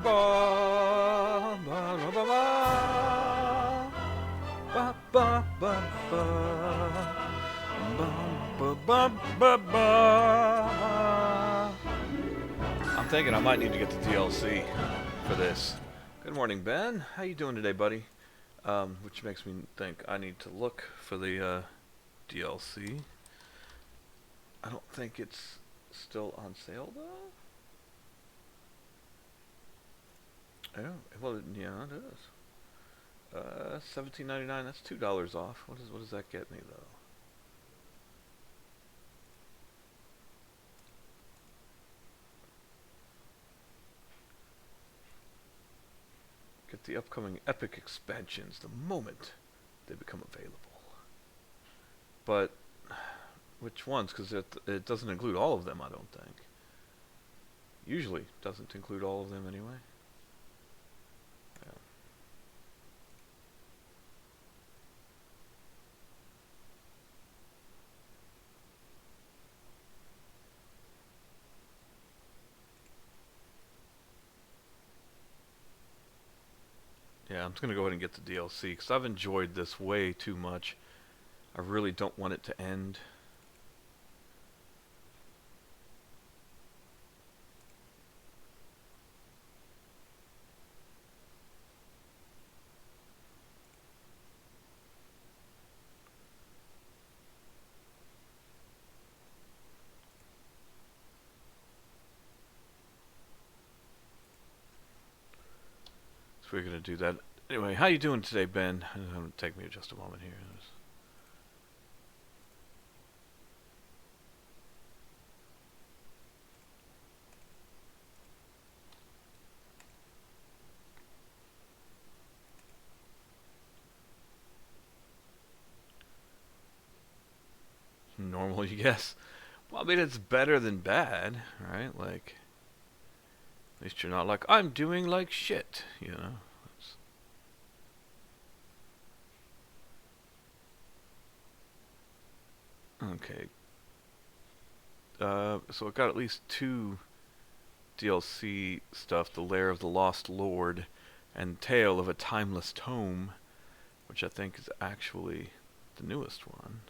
ba ba ba ba ba ba ba ba ba ba ba. I'm thinking I might need to get the DLC for this. Good morning, Ben. How you doing today, buddy? Which makes me think I need to look for the DLC. I don't think it's still on sale though. Oh, well, yeah, it is. $17.99. That's $2 off. What does that get me though? Get the upcoming Epic expansions the moment they become available. But which ones? Because it doesn't include all of them, I don't think. Usually doesn't include all of them anyway. Yeah. Yeah, I'm just going to go ahead and get the DLC because I've enjoyed this way too much. I really don't want it to end. So we're going to do that. Anyway, how you doing today, Ben? It'll take me just a moment here. Normal, you guess. Well, I mean, it's better than bad, right? Like, at least you're not like, I'm doing like shit, you know? Okay. So it got at least two DLC stuff, The Lair of the Lost Lord and Tale of a Timeless Tome, which I think is actually the newest one.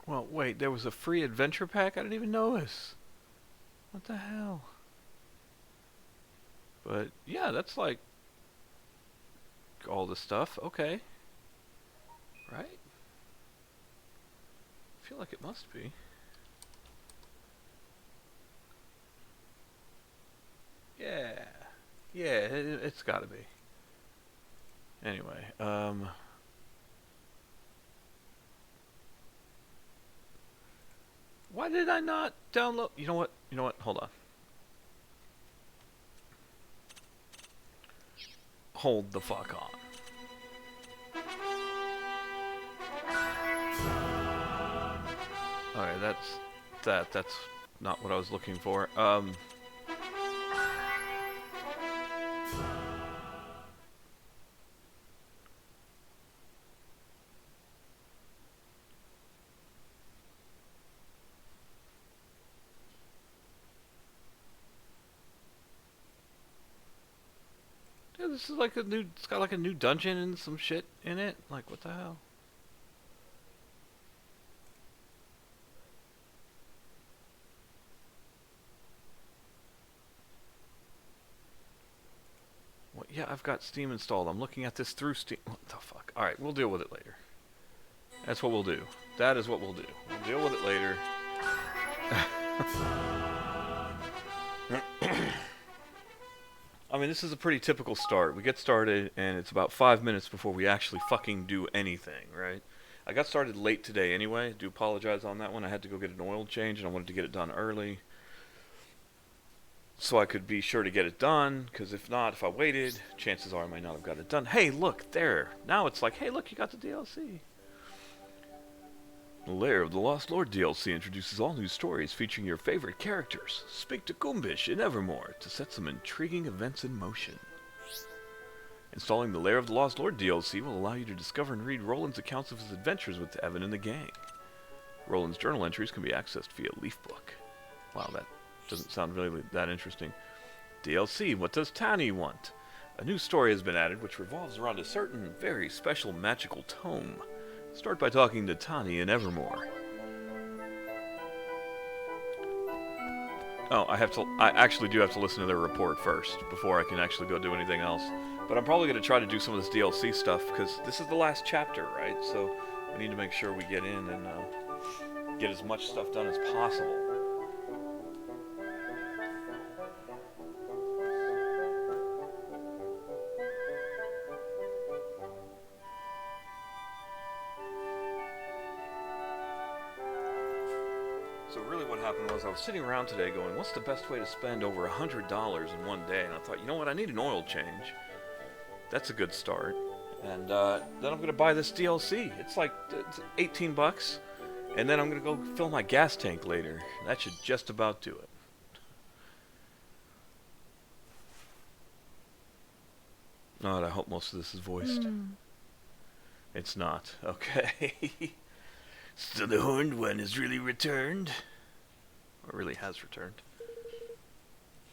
Well, wait, there was a free adventure pack? I didn't even notice. What the hell? But yeah, that's like all the stuff. Okay. Right? I feel like it must be. Yeah. Yeah, it's gotta be. Anyway, why did I not download? You know what? You know what? Hold on. Hold the fuck on. Alright, that's not what I was looking for. Yeah, this is like a new. It's got like a new dungeon and some shit in it. Like, what the hell? What? Yeah, I've got Steam installed. I'm looking at this through Steam. What the fuck? Alright, we'll deal with it later. That's what we'll do. That is what we'll do. We'll deal with it later. I mean, this is a pretty typical start. We get started, and it's about 5 minutes before we actually fucking do anything, right? I got started late today anyway. I do apologize on that one. I had to go get an oil change, and I wanted to get it done early so I could be sure to get it done, because if not, if I waited, chances are I might not have got it done. Hey, look, there. Now it's like, hey, look, you got the DLC. The Lair of the Lost Lord DLC introduces all new stories featuring your favorite characters. Speak to Kumbish and Evermore to set some intriguing events in motion. Installing the Lair of the Lost Lord DLC will allow you to discover and read Roland's accounts of his adventures with Evan and the gang. Roland's journal entries can be accessed via Leafbook. Wow, that doesn't sound really that interesting. DLC, what does Tani want? A new story has been added which revolves around a certain, very special magical tome. Start by talking to Tani and Evermore. Oh, I actually do have to listen to their report first before I can actually go do anything else. But I'm probably going to try to do some of this DLC stuff because this is the last chapter, right? So we need to make sure we get in and get as much stuff done as possible. So really what happened was I was sitting around today going, what's the best way to spend over $100 in one day? And I thought, you know what, I need an oil change. That's a good start. And then I'm going to buy this DLC. It's like it's 18 bucks. And then I'm going to go fill my gas tank later. That should just about do it. Oh, I hope most of this is voiced. It's not. Okay. So the Horned One has really returned? Or really has returned.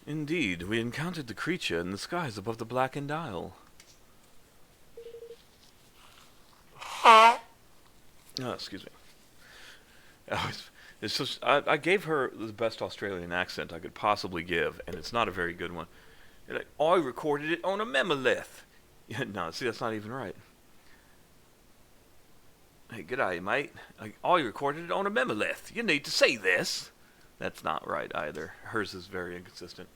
Indeed, we encountered the creature in the skies above the Blackened Isle. Oh, excuse me. I gave her the best Australian accent I could possibly give, and it's not a very good one. Like, I recorded it on a memolith. No, see, that's not even right. Hey, g'day, mate. I recorded it on a memolith. You need to see this. That's not right either. Hers is very inconsistent.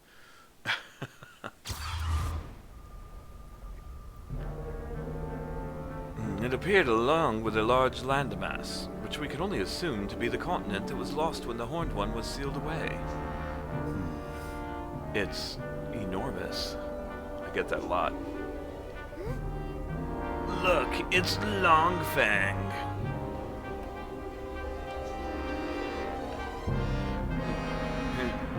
It appeared along with a large landmass, which we could only assume to be the continent that was lost when the Horned One was sealed away. It's enormous. I get that a lot. Look, it's Longfang.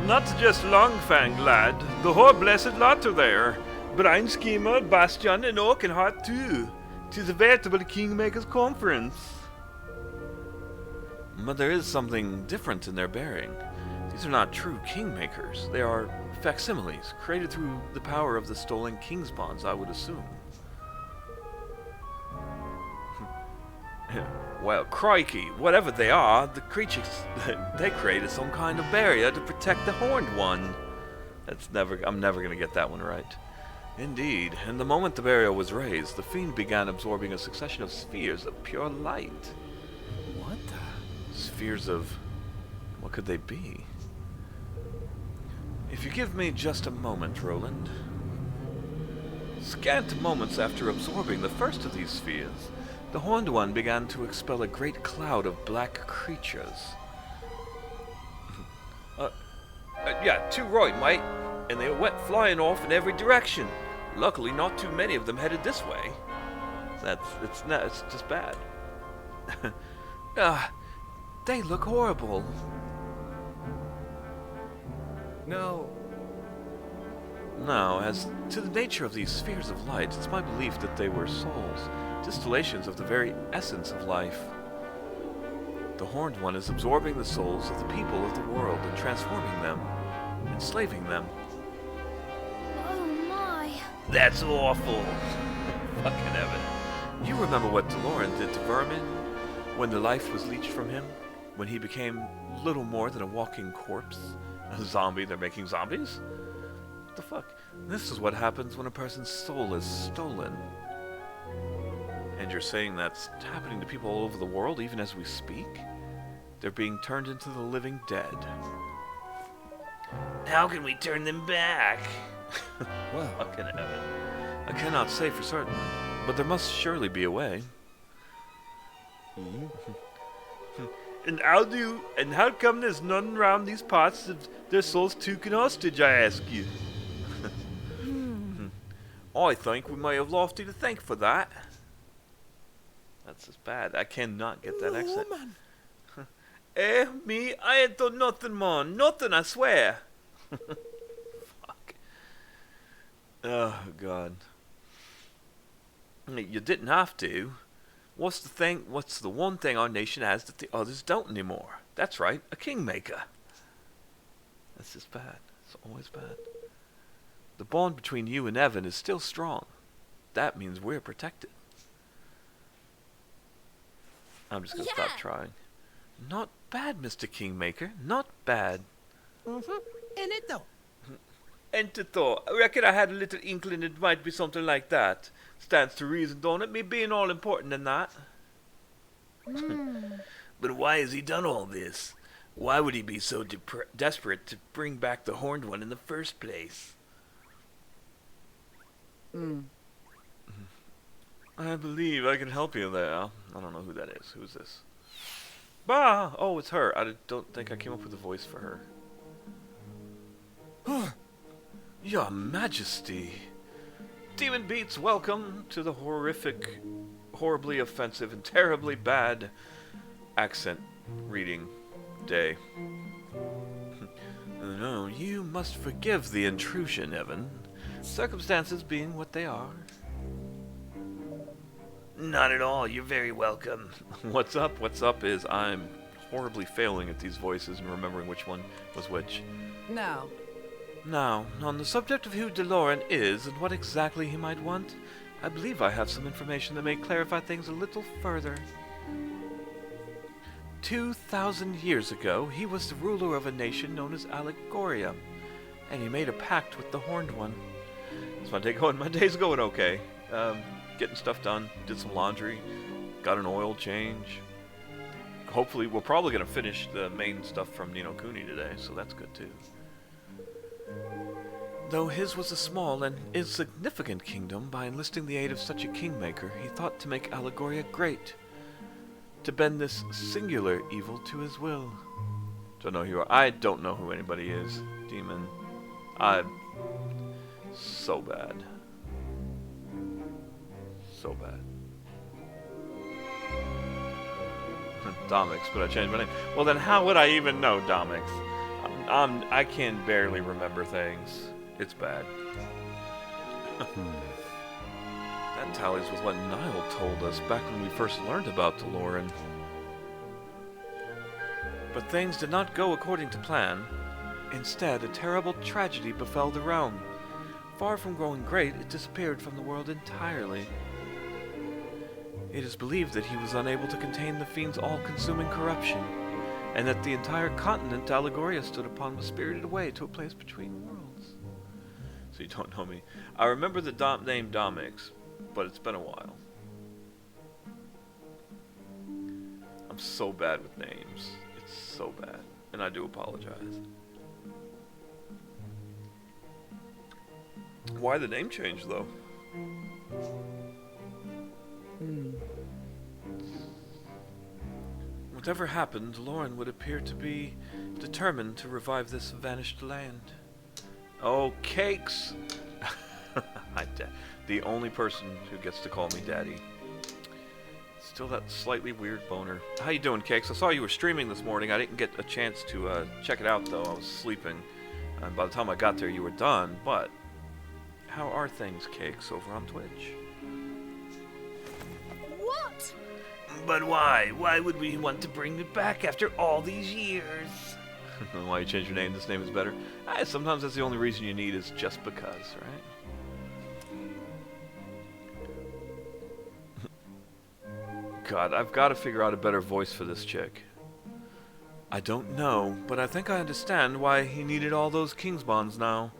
Not just Longfang, lad. The whole blessed lot are there. Brian Schemer, Bastion, and Oakenheart too. 'Tis a veritable Kingmaker's conference. But there is something different in their bearing. These are not true Kingmakers. They are facsimiles, created through the power of the stolen King's bonds, I would assume. Well, crikey, whatever they are, the creatures they created some kind of barrier to protect the Horned One. I'm never gonna get that one right. Indeed, and the moment the barrier was raised, the fiend began absorbing a succession of spheres of pure light. What the? Spheres of... what could they be? If you give me just a moment, Roland. Scant moments after absorbing the first of these spheres, the Horned One began to expel a great cloud of black creatures. Yeah, too right, mate. And they went flying off in every direction. Luckily, not too many of them headed this way. It's just bad. They look horrible. No, as to the nature of these spheres of light, it's my belief that they were souls, distillations of the very essence of life. The Horned One is absorbing the souls of the people of the world and transforming them, enslaving them. Oh my! That's awful! Fucking Evan. You remember what DeLorean did to Vermin when the life was leached from him? When he became little more than a walking corpse? A zombie? They're making zombies? What the fuck? This is what happens when a person's soul is stolen. And you're saying that's happening to people all over the world, even as we speak? They're being turned into the living dead. How can we turn them back? Well, fucking Evan. I cannot say for certain, but there must surely be a way. And how come there's none around these parts of their souls taken hostage, I ask you? I think we may have Lofty to thank for that. That's just bad. I cannot get that accent. Eh, me? I ain't done nothing, man. Nothing, I swear. Fuck. Oh, God. You didn't have to. What's the thing? What's the one thing our nation has that the others don't anymore? That's right, a kingmaker. That's just bad. It's always bad. The bond between you and Evan is still strong. That means we're protected. I'm just gonna stop trying. Not bad, Mr. Kingmaker. Not bad. Mm-hmm. And it though. Enter thought. I reckon I had a little inkling it might be something like that. Stands to reason, don't it? Me being all important and that. But why has he done all this? Why would he be so desperate to bring back the Horned One in the first place? I believe I can help you there. I don't know who that is. Who's this? Bah! Oh, it's her. I don't think I came up with a voice for her. Your Majesty. Demon Beats, welcome to the horrific, horribly offensive, and terribly bad accent reading day. No, you must forgive the intrusion, Evan. Circumstances being what they are. Not at all. You're very welcome. What's up? What's up is I'm horribly failing at these voices and remembering which one was which. Now, on the subject of who DeLorean is and what exactly he might want, I believe I have some information that may clarify things a little further. 2,000 years ago, he was the ruler of a nation known as Allegoria, and he made a pact with the Horned One. How's my day going? My day's going okay. Getting stuff done, did some laundry, got an oil change. Hopefully, we're probably going to finish the main stuff from Kuni today, so that's good too. Though his was a small and insignificant kingdom, by enlisting the aid of such a kingmaker, he thought to make Allegoria great, to bend this singular evil to his will. Don't know who you are. I don't know who anybody is. Demon. So bad. So bad. Domix, but I changed my name. Well, then how would I even know Domix? I can barely remember things. It's bad. That tallies with what Niall told us back when we first learned about DeLorean. But things did not go according to plan. Instead, a terrible tragedy befell the realm. Far from growing great, it disappeared from the world entirely. It is believed that he was unable to contain the fiend's all-consuming corruption, and that the entire continent Allegoria stood upon was spirited away to a place between worlds. So you don't know me. I remember the name Domix, but it's been a while. I'm so bad with names. It's so bad. And I do apologize. Why the name change, though? Whatever happened, Lauren would appear to be determined to revive this vanished land. Oh, Cakes! The only person who gets to call me Daddy. Still that slightly weird boner. How you doing, Cakes? I saw you were streaming this morning. I didn't get a chance to check it out, though. I was sleeping. And by the time I got there, you were done. But how are things, Cakes, over on Twitch? What? But why? Why would we want to bring it back after all these years? Why you change your name? This name is better. Sometimes that's the only reason you need is just because, right? God, I've got to figure out a better voice for this chick. I don't know, but I think I understand why he needed all those King's Bonds now.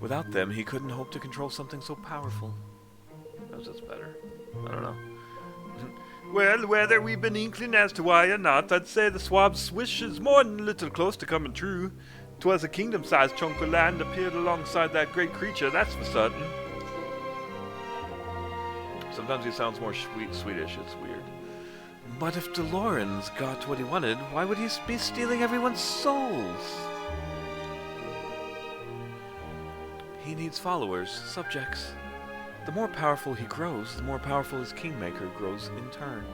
Without them, he couldn't hope to control something so powerful. That's better. I don't know. Well, whether we've been inkling as to why or not, I'd say the swab's wish is more than a little close to coming true. 'Twas a kingdom-sized chunk of land appeared alongside that great creature, that's for certain. Sometimes he sounds more Swedish, it's weird. But if DeLorean's got what he wanted, why would he be stealing everyone's souls? He needs followers, subjects. The more powerful he grows, the more powerful his kingmaker grows in turn.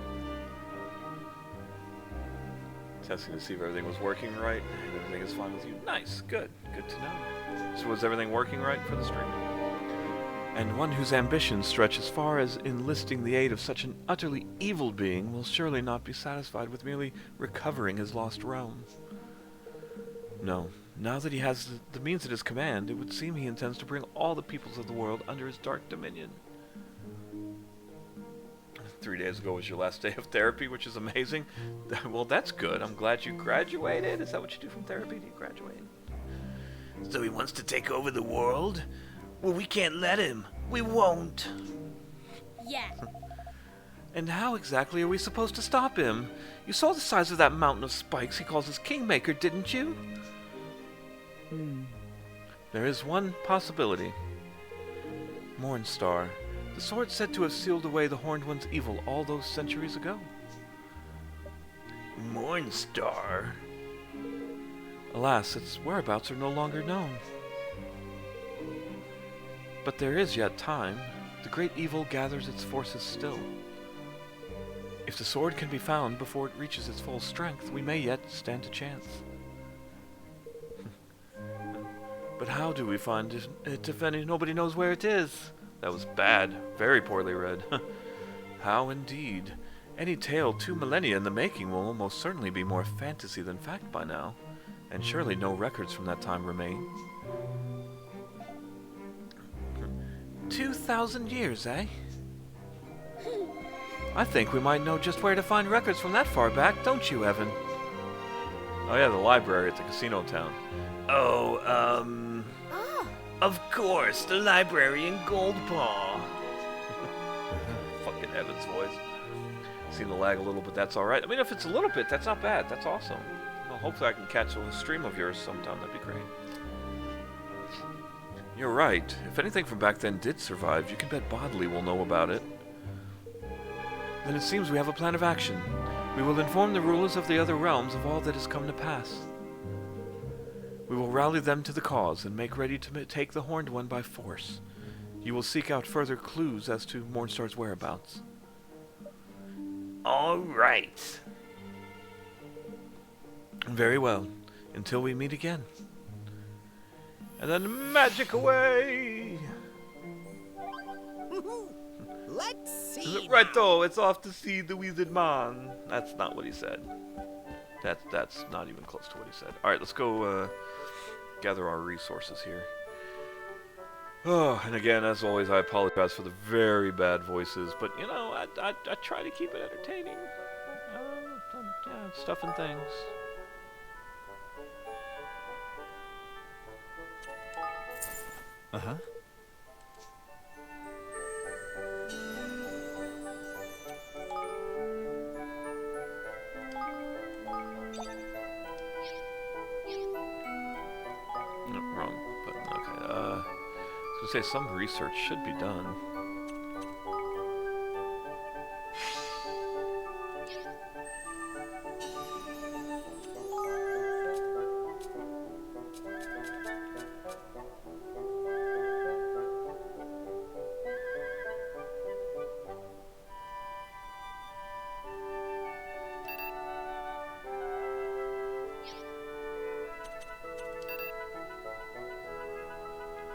Testing to see if everything was working right, and everything is fine with you. Nice, good to know. So was everything working right for the streaming? And one whose ambitions stretch as far as enlisting the aid of such an utterly evil being will surely not be satisfied with merely recovering his lost realm. No, now that he has the means at his command, it would seem he intends to bring all the peoples of the world under his dark dominion. 3 days ago was your last day of therapy, which is amazing. Well, that's good. I'm glad you graduated. Is that what you do from therapy? Do you graduate? So he wants to take over the world? Well, we can't let him. We won't. Yeah. And how exactly are we supposed to stop him? You saw the size of that mountain of spikes he calls his Kingmaker, didn't you? There is one possibility. Mornstar. The sword said to have sealed away the Horned One's evil all those centuries ago. Mornstar? Alas, its whereabouts are no longer known. But there is yet time. The great evil gathers its forces still. If the sword can be found before it reaches its full strength, we may yet stand a chance. But how do we find it if nobody knows where it is? That was bad. Very poorly read. How indeed. Any tale 2 millennia in the making will almost certainly be more fantasy than fact by now. And surely no records from that time remain. 2,000 years, eh? I think we might know just where to find records from that far back, don't you, Evan? Oh yeah, the library at the casino town. Of course, the library in Goldpaw. Fucking Evan's voice. Seen the lag a little, but that's alright. I mean, if it's a little bit, that's not bad. That's awesome. Well, hopefully I can catch a stream of yours sometime. That'd be great. You're right. If anything from back then did survive, you can bet Bodley will know about it. Then it seems we have a plan of action. We will inform the rulers of the other realms of all that has come to pass. We will rally them to the cause and make ready to take the Horned One by force. You will seek out further clues as to Mornstar's whereabouts. All right. Very well. Until we meet again. And then magic away! Let's see. Right though, it's off to see the Wizard Man. That's not what he said. That's not even close to what he said. Alright, let's go gather our resources here. Oh, and again, as always, I apologize for the very bad voices, but you know, I try to keep it entertaining. Yeah, stuff and things. Uh-huh. No, wrong button. Okay. I was gonna say some research should be done.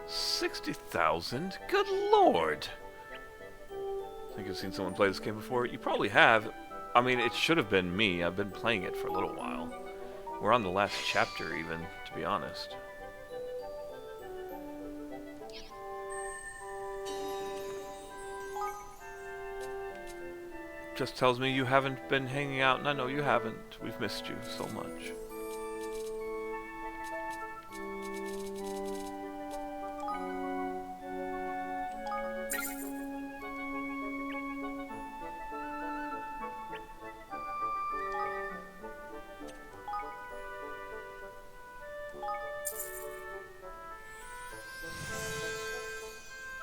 $60,000? Good lord! I think you've seen someone play this game before. You probably have. I mean, it should have been me. I've been playing it for a little while. We're on the last chapter, even, to be honest. Just tells me you haven't been hanging out, and I know you haven't. We've missed you so much.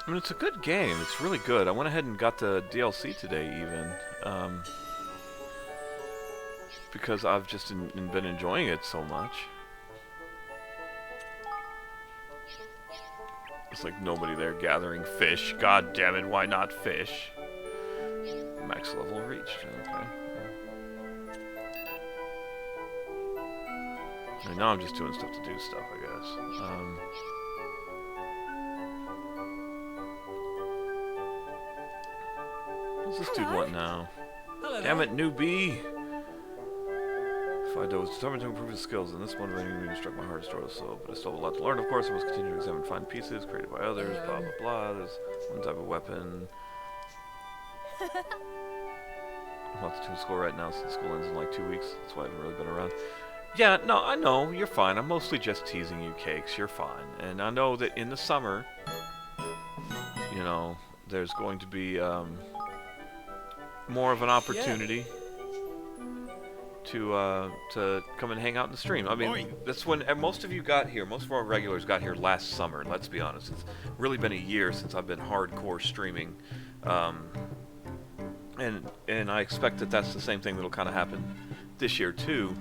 I mean, it's a good game. It's really good. I went ahead and got the DLC today, even. Because I've just been enjoying it so much. It's like nobody there gathering fish. God damn it, why not fish? Max level reached. Okay. And now I'm just doing stuff to do stuff, I guess. What's this dude want now? Hello Damn there. it, newbie! Fido was determined to improve his skills, and this motivating me to struck my hardest door so, but I still have a lot to learn, of course. I must continue to examine fine pieces created by others, blah blah blah. There's one type of weapon. I'm about to do school right now since school ends in like 2 weeks. That's why I haven't really been around. Yeah, no, I know, you're fine. I'm mostly just teasing you, Cakes. You're fine. And I know that in the summer, you know, there's going to be more of an opportunity to come and hang out in the stream. I mean, that's when most of you got here. Most of our regulars got here last summer. Let's be honest. It's really been a year since I've been hardcore streaming. And I expect that that's the same thing that'll kind of happen this year too.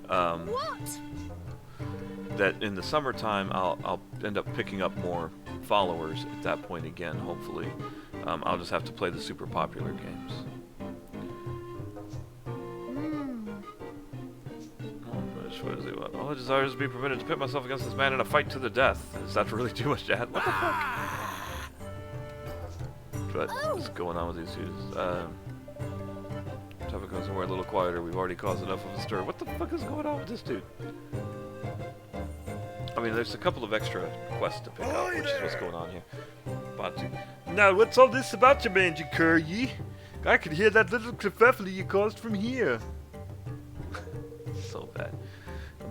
What? That in the summertime I'll end up picking up more followers at that point again. Hopefully, I'll just have to play the super popular games. What is it? All I desire is to be permitted to pit myself against this man in a fight to the death. Is that really too much to add? What the fuck? What's going on with these dudes? Topic goes somewhere a little quieter. We've already caused enough of a stir. What the fuck is going on with this dude? I mean, there's a couple of extra quests to pick up, which is what's going on here. Batu. Now, what's all this about you, Mangy Curry? I could hear that little kerfuffle you caused from here. So bad.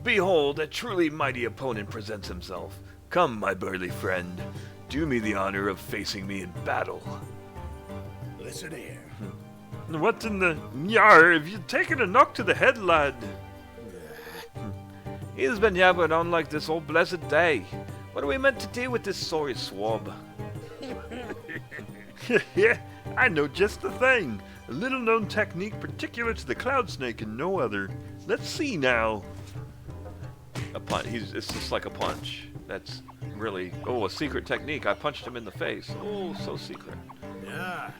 Behold, a truly mighty opponent presents himself. Come, my burly friend. Do me the honor of facing me in battle. Listen here. What in the... Yar, have you taken a knock to the head, lad? He has been yabbering on like this all blessed day. What are we meant to do with this sorry swab? Yeah, I know just the thing. A little-known technique particular to the cloud snake and no other. Let's see now. A punch. It's just like a punch. That's really... Oh, a secret technique. I punched him in the face. Oh, so secret. Yeah.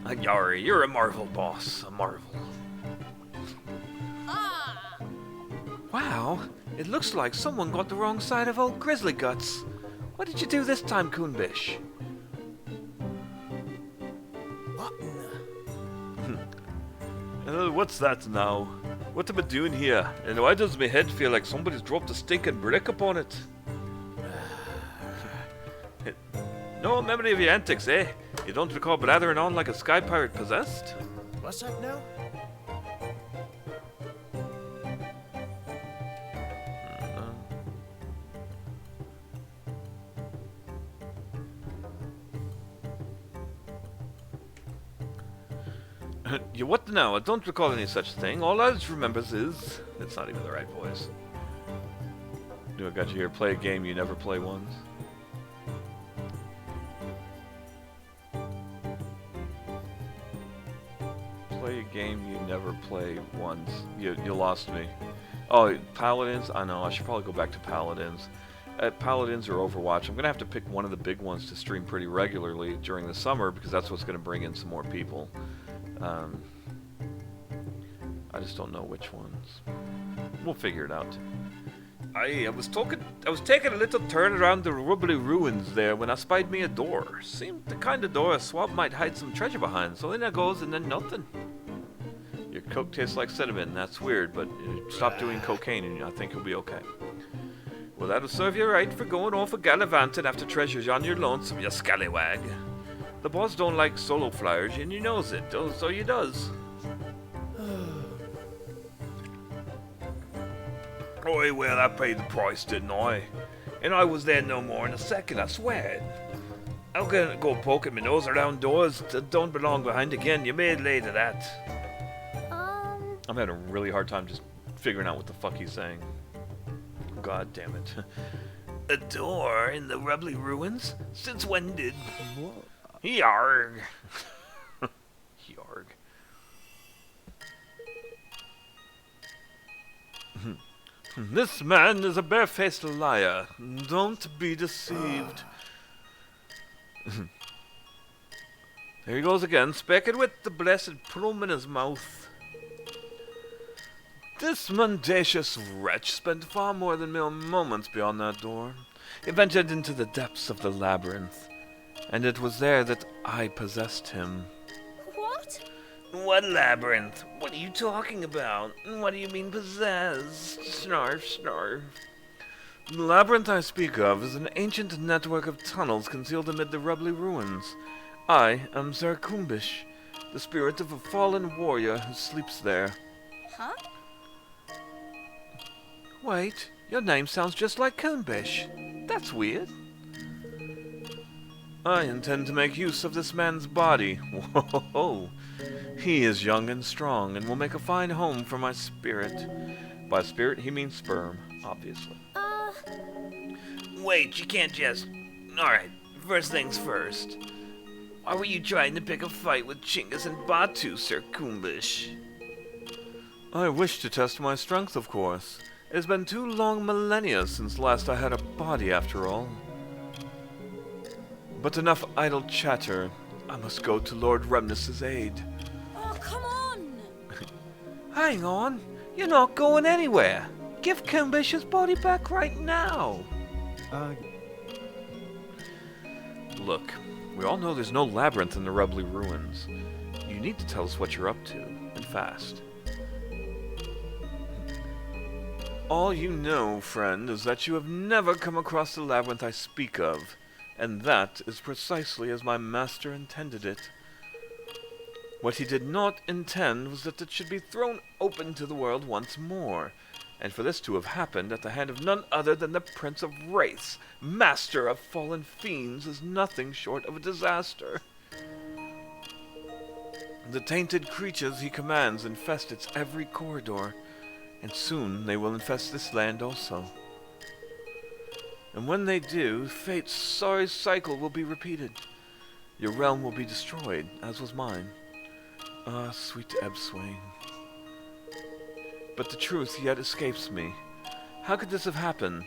Yari, you're a marvel, boss. A marvel. Ah! Wow, it looks like someone got the wrong side of old Grizzly Guts. What did you do this time, Coonbish? What's that now? What am I doing here? And why does my head feel like somebody's dropped a stinking brick upon it? No memory of your antics, eh? You don't recall blathering on like a sky pirate possessed? What's up now? You what now? I don't recall any such thing. All I remember is... It's not even the right voice. Do I got you here? Play a game you never play once. Play a game you never play once. You lost me. Oh, Paladins? I know, I should probably go back to Paladins. Paladins or Overwatch. I'm going to have to pick one of the big ones to stream pretty regularly during the summer because that's what's going to bring in some more people. I just don't know which ones. We'll figure it out. I was taking a little turn around the rubbly ruins there when I spied me a door. Seemed the kind of door a swab might hide some treasure behind, so in I goes and then nothing. Your coke tastes like cinnamon. That's weird, but stop doing cocaine and I think you'll be okay. Well, that'll serve you right for going off a gallivanting after treasures on your lonesome, you scallywag. The boss don't like solo flyers, and he knows it, so he does. Oh, well, I paid the price, didn't I? And I was there no more in a second, I swear. I'm gonna go poking my nose around doors that don't belong behind again. You made late of that. I'm having a really hard time just figuring out what the fuck he's saying. God damn it. A door in the rubbly ruins? Since when did... Yarg. Yarg. This man is a barefaced liar. Don't be deceived. There he goes again, speaking with the blessed plume in his mouth. This mendacious wretch spent far more than mere moments beyond that door. He ventured into the depths of the labyrinth, and it was there that I possessed him. What? What labyrinth? What are you talking about? What do you mean possessed? Snarf, snarf. The labyrinth I speak of is an ancient network of tunnels concealed amid the Rubbly ruins. I am Kumbish, the spirit of a fallen warrior who sleeps there. Huh? Wait, your name sounds just like Kumbish. That's weird. I intend to make use of this man's body. Whoa! He is young and strong and will make a fine home for my spirit. By spirit, he means sperm, obviously. Wait, you can't just... Alright, first things first. Why were you trying to pick a fight with Chinggis and Batu, Sir Kumbish? I wish to test my strength, of course. It has been 2 long millennia since last I had a body, after all. But enough idle chatter. I must go to Lord Remnant's aid. Oh, come on! Hang on. You're not going anywhere. Give Kumbish his body back right now. Look, we all know there's no labyrinth in the Rubbly ruins. You need to tell us what you're up to, and fast. All you know, friend, is that you have never come across the labyrinth I speak of, and that is precisely as my master intended it. What he did not intend was that it should be thrown open to the world once more, and for this to have happened at the hand of none other than the Prince of Wraiths, master of fallen fiends, is nothing short of a disaster. The tainted creatures he commands infest its every corridor, and soon they will infest this land also. And when they do, fate's sorry cycle will be repeated. Your realm will be destroyed, as was mine. Ah, sweet Ebswain. But the truth yet escapes me. How could this have happened?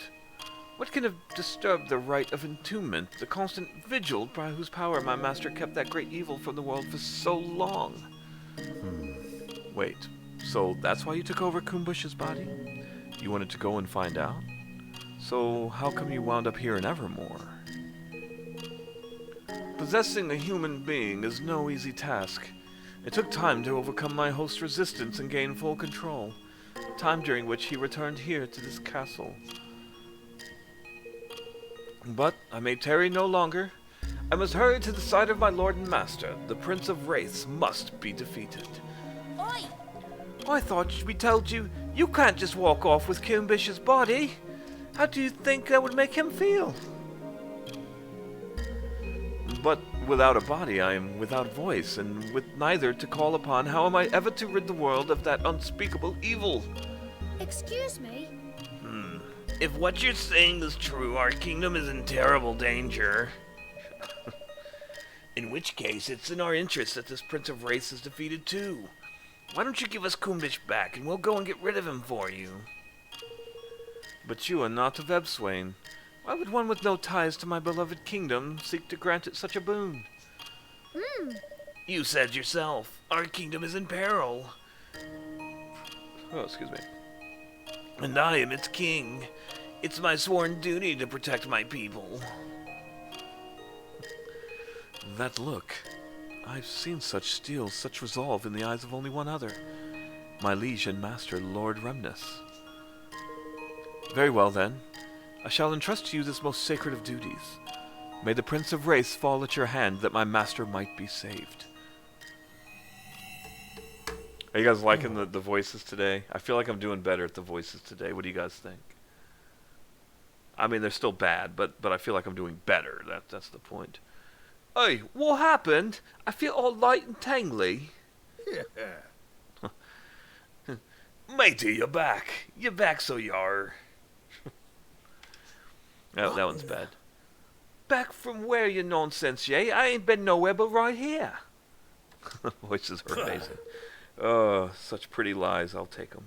What can have disturbed the rite of entombment, the constant vigil by whose power my master kept that great evil from the world for so long? Wait, so that's why you took over Kumbish's body? You wanted to go and find out? So how come you wound up here in Evermore? Possessing a human being is no easy task. It took time to overcome my host's resistance and gain full control. Time during which he returned here to this castle. But I may tarry no longer. I must hurry to the side of my lord and master. The Prince of Wraiths must be defeated. Oi! I thought we told you, you can't just walk off with Kumbish's body. How do you think that would make him feel? But without a body, I am without voice, and with neither to call upon, how am I ever to rid the world of that unspeakable evil? Excuse me? If what you're saying is true, our kingdom is in terrible danger. In which case, it's in our interest that this Prince of Wraiths is defeated too. Why don't you give us Kumbish back, and we'll go and get rid of him for you? But you are not of Ebswain. Why would one with no ties to my beloved kingdom seek to grant it such a boon? You said yourself, our kingdom is in peril. Oh, excuse me. And I am its king. It's my sworn duty to protect my people. That look. I've seen such steel, such resolve in the eyes of only one other. My liege and master, Lord Remnant. Very well, then. I shall entrust to you this most sacred of duties. May the Prince of Wraiths fall at your hand that my master might be saved. Are you guys liking the voices today? I feel like I'm doing better at the voices today. What do you guys think? I mean, they're still bad, but I feel like I'm doing better. That's the point. Hey, what happened? I feel all light and tangly. Matey, you're back. You're back, so you are. Oh, that one's bad. Back from where, you nonsense, yay? I ain't been nowhere but right here. Voices are amazing. Oh, such pretty lies. I'll take them.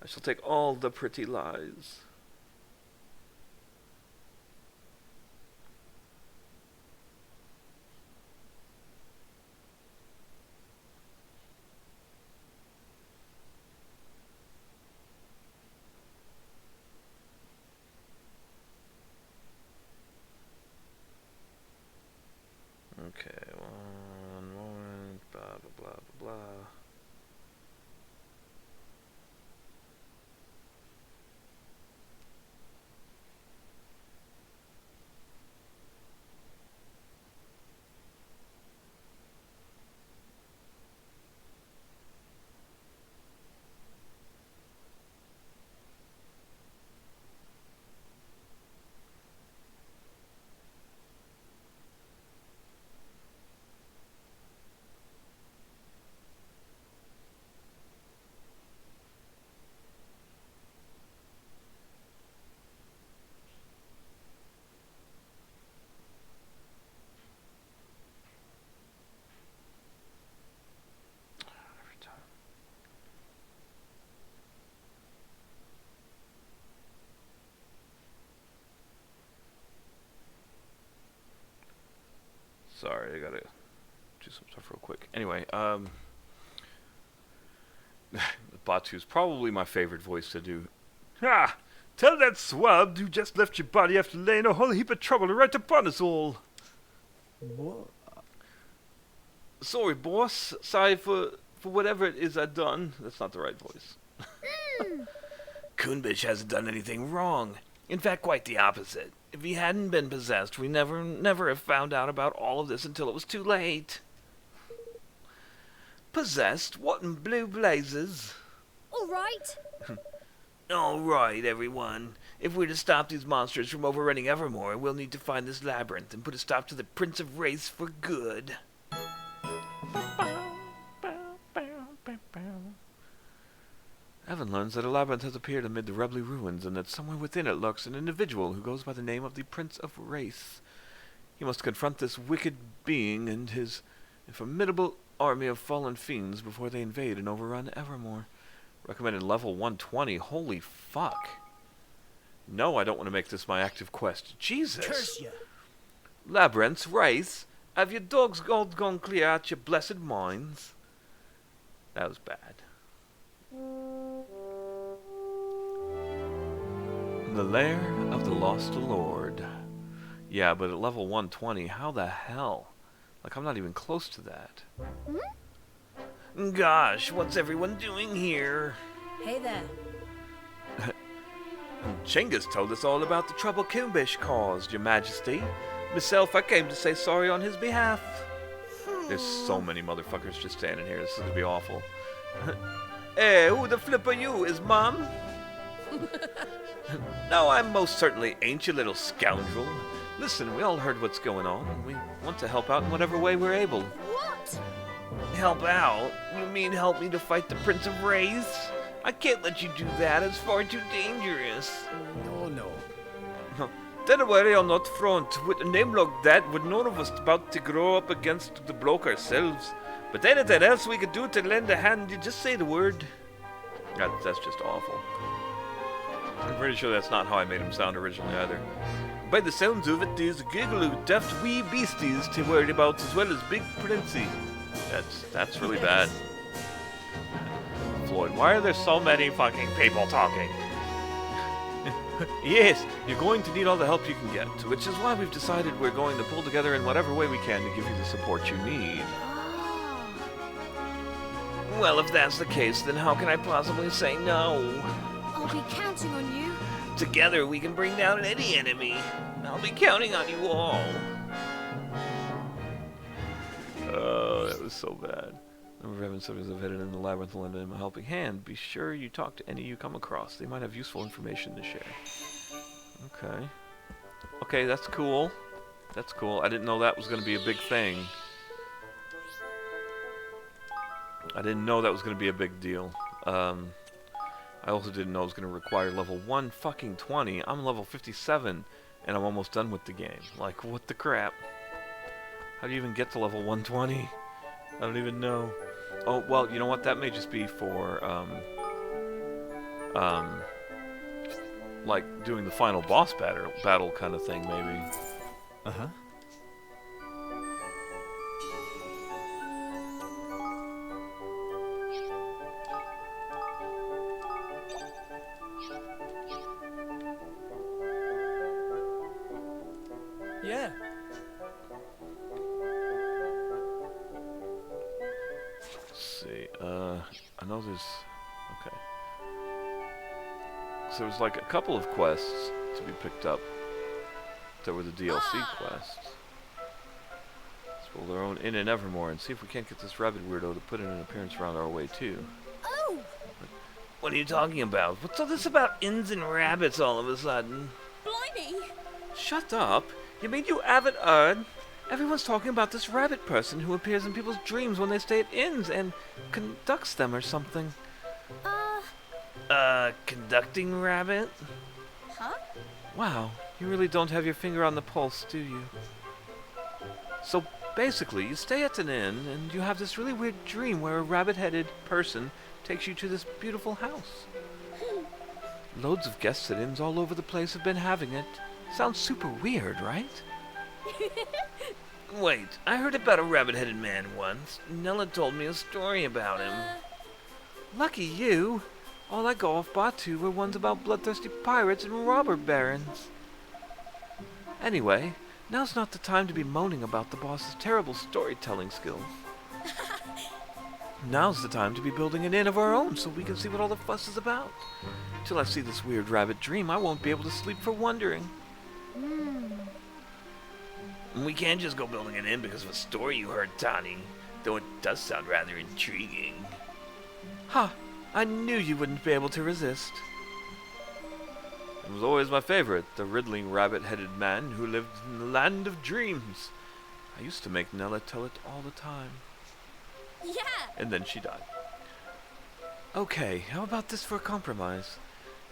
I shall take all the pretty lies. Sorry, I gotta do some stuff real quick. Anyway, Batu's probably my favorite voice to do. Ah! Tell that swab who just left your body after laying a whole heap of trouble right upon us all. What? Sorry, boss. Sorry for whatever it is I done. That's not the right voice. Kunbish hasn't done anything wrong. In fact, quite the opposite. If he hadn't been possessed, we never have found out about all of this until it was too late. Possessed? What in blue blazes? All right. All right, everyone. If we're to stop these monsters from overrunning Evermore, we'll need to find this labyrinth and put a stop to the Prince of Wraiths for good. Evan learns that a labyrinth has appeared amid the Rebly ruins and that somewhere within it lurks an individual who goes by the name of the Prince of Wraiths. He must confront this wicked being and his formidable army of fallen fiends before they invade and overrun Evermore. Recommended level 120. Holy fuck. No, I don't want to make this my active quest. Jesus. Curse ya! Labyrinths, Wraiths, have your dogs all gone clear out your blessed minds? That was bad. The Lair of the Lost Lord. Yeah, but at level 120, how the hell? Like, I'm not even close to that. Gosh, what's everyone doing here? Hey there. Chinggis told us all about the trouble Kumbish caused, Your Majesty. Myself, I came to say sorry on his behalf. There's so many motherfuckers just standing here. This is gonna be awful. Hey, who the flip are you? Is Mom? No, I most certainly ain't, you little scoundrel. Listen, we all heard what's going on, and we want to help out in whatever way we're able. What? Help out? You mean help me to fight the Prince of Wraiths? I can't let you do that. It's far too dangerous. No. Don't worry on that front. With a name like that, we're none of us about to grow up against the bloke ourselves. But anything else we could do to lend a hand, you just say the word. That's just awful. I'm pretty sure that's not how I made him sound originally either. By the sounds of it, there's a giggle of daft wee beasties to worry about as well as Big Princey. That's really bad. Floyd, why are there so many fucking people talking? Yes, you're going to need all the help you can get, which is why we've decided we're going to pull together in whatever way we can to give you the support you need. Well, if that's the case, then how can I possibly say no? I'll be counting on you. Together we can bring down any enemy. I'll be counting on you all. Oh, that was so bad. Number of Revenant subjects have hidden in the labyrinth will lend them a helping hand. Be sure you talk to any you come across. They might have useful information to share. Okay. Okay, that's cool. That's cool. I didn't know that was going to be a big thing. I didn't know that was going to be a big deal. I also didn't know it was going to require level 120. I'm level 57, and I'm almost done with the game. Like, what the crap? How do you even get to level 120? I don't even know. Oh, well, you know what? That may just be for, like, doing the final boss battle kind of thing, maybe. Uh-huh. Yeah. Let's see, I know there's... Okay. So there's like a couple of quests to be picked up that were the DLC quests. Let's roll our own in and Evermore and see if we can't get this rabbit weirdo to put in an appearance around our way too. Oh! What are you talking about? What's all this about inns and rabbits all of a sudden? Blimey! Shut up! You mean you haven't heard? Everyone's talking about this rabbit person who appears in people's dreams when they stay at inns and conducts them or something. Conducting rabbit? Huh? Wow, you really don't have your finger on the pulse, do you? So basically, you stay at an inn and you have this really weird dream where a rabbit-headed person takes you to this beautiful house. Loads of guests at inns all over the place have been having it. Sounds super weird, right? Wait, I heard about a rabbit-headed man once. Nella told me a story about him. Lucky you. All I go off by to were ones about bloodthirsty pirates and robber barons. Anyway, now's not the time to be moaning about the boss's terrible storytelling skills. Now's the time to be building an inn of our own so we can see what all the fuss is about. Till I see this weird rabbit dream, I won't be able to sleep for wondering. We can't just go building an inn because of a story you heard, Tani. Though it does sound rather intriguing. Ha! I knew you wouldn't be able to resist. It was always my favorite, the riddling rabbit-headed man who lived in the land of dreams. I used to make Nella tell it all the time. Yeah. And then she died. Okay, how about this for a compromise?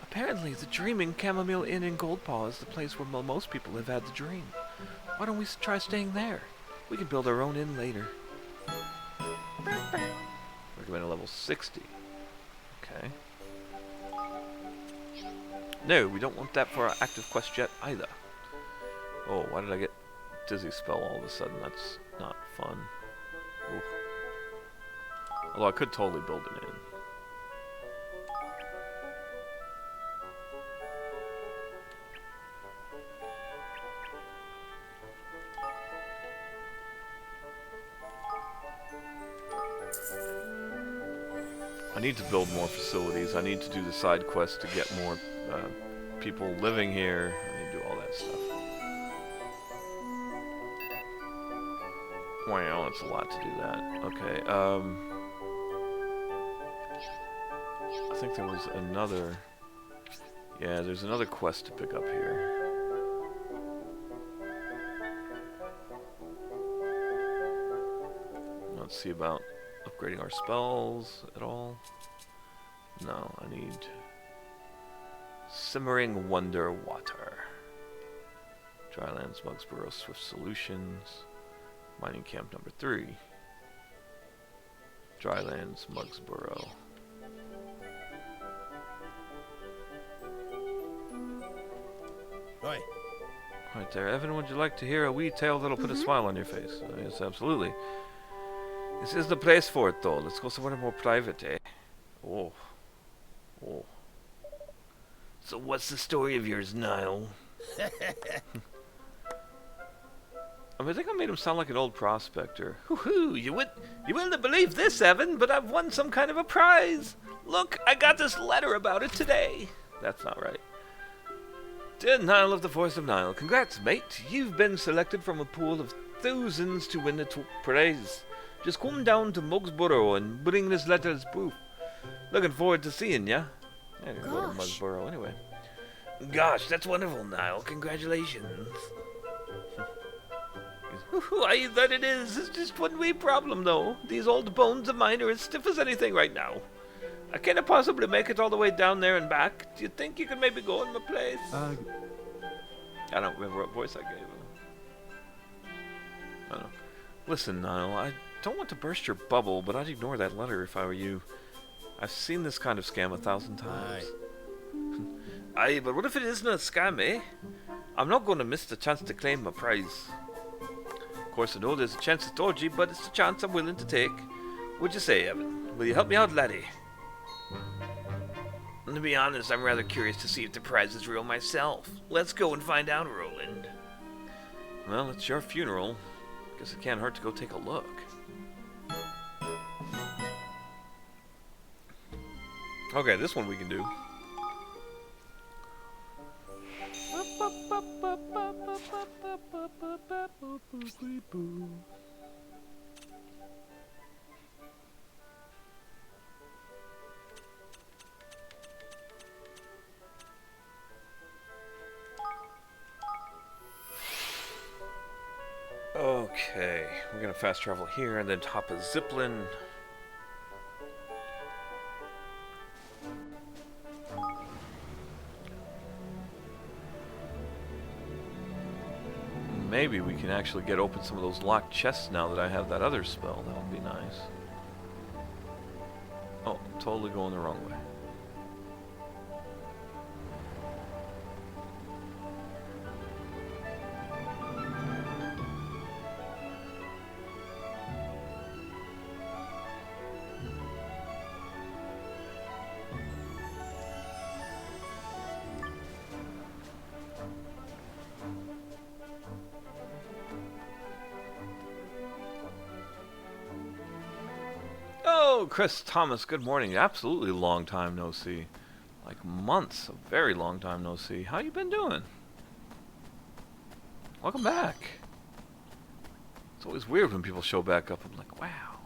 Apparently, the Dreaming Chamomile Inn in Goldpaw is the place where most people have had the dream. Why don't we try staying there? We can build our own inn later. Recommended level 60. Okay. No, we don't want that for our active quest yet either. Oh, why did I get Dizzy Spell all of a sudden? That's not fun. Oof. Although I could totally build an inn. I need to build more facilities. I need to do the side quests to get more people living here. I need to do all that stuff. Wow, it's a lot to do that. Okay, I think there was another... Yeah, there's another quest to pick up here. Let's see about upgrading our spells at all. No, I need Simmering Wonder Water. Drylands, Mugsboro, Swift Solutions. Mining Camp number 3. Drylands, Mugsboro. Right. Right there. Evan, would you like to hear a wee tale that'll put a smile on your face? Yes, absolutely. This is the place for it, though. Let's go somewhere more private, eh? Oh. Oh. So what's the story of yours, Niall? I mean, I think I made him sound like an old prospector. Hoo-hoo, you wouldn't believe this, Evan, but I've won some kind of a prize. Look, I got this letter about it today. That's not right. Dear Niall of the Forest of Nile, congrats, mate. You've been selected from a pool of thousands to win the prize. Just come down to Mugsboro and bring this letter as proof. Looking forward to seeing ya. Yeah, you can go to Mugsboro anyway. Gosh, that's wonderful, Niall. Congratulations. Why, that it is. It's just one wee problem, though. These old bones of mine are as stiff as anything right now. I can't possibly make it all the way down there and back. Do you think you could maybe go in my place? I don't remember what voice I gave him. I don't know. Listen, Niall, I don't want to burst your bubble, but I'd ignore that letter if I were you. I've seen this kind of scam 1,000 times. Aye, but what if it isn't a scam, eh? I'm not going to miss the chance to claim my prize. Of course, I know there's a chance it's dodgy, but it's a chance I'm willing to take. What'd you say, Evan? Will you help me out, laddie? And to be honest, I'm rather curious to see if the prize is real myself. Let's go and find out, Roland. Well, it's your funeral. Guess it can't hurt to go take a look. Okay, this one we can do. Okay, we're gonna fast travel here and then hop a zipline. Maybe we can actually get open some of those locked chests now that I have that other spell. That would be nice. Oh, totally going the wrong way. Oh, Chris Thomas, good morning. Absolutely long time no see. Like months, a very long time no see. How you been doing? Welcome back. It's always weird when people show back up. I'm like, wow.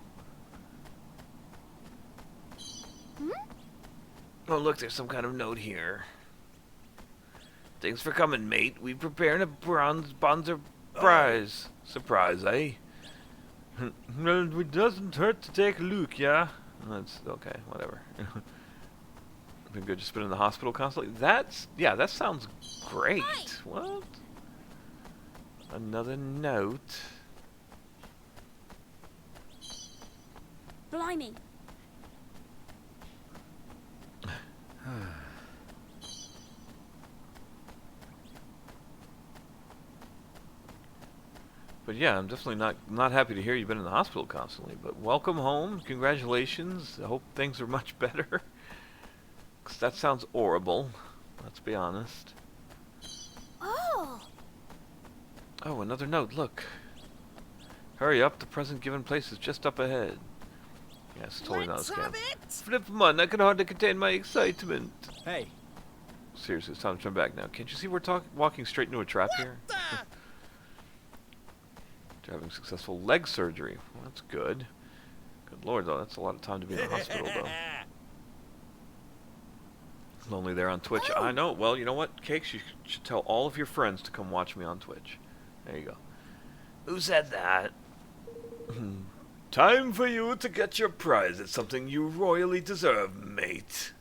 Hmm? Oh, look, there's some kind of note here. Thanks for coming, mate. We prepared a bronze bonzer prize. Surprise, eh? Well, it doesn't hurt to take a look, yeah? That's okay, whatever. Been good, just been in the hospital constantly. Yeah, that sounds great. Hi. What? Another note. Blimey. But yeah, I'm definitely not happy to hear you've been in the hospital constantly. But welcome home, congratulations. I hope things are much better. 'Cause that sounds horrible. Let's be honest. Oh. Oh, another note. Look. Hurry up! The present given place is just up ahead. Yeah, it's totally not a scam. Flip man, I can hardly contain my excitement. Hey. Seriously, it's time to turn back now. Can't you see we're walking straight into a trap here? You're having successful leg surgery. Well, that's good. Good lord, though. That's a lot of time to be in the hospital, though. Lonely there on Twitch. I know. Well, you know what, Cakes? You should tell all of your friends to come watch me on Twitch. There you go. Who said that? Time for you to get your prize. It's something you royally deserve, mate.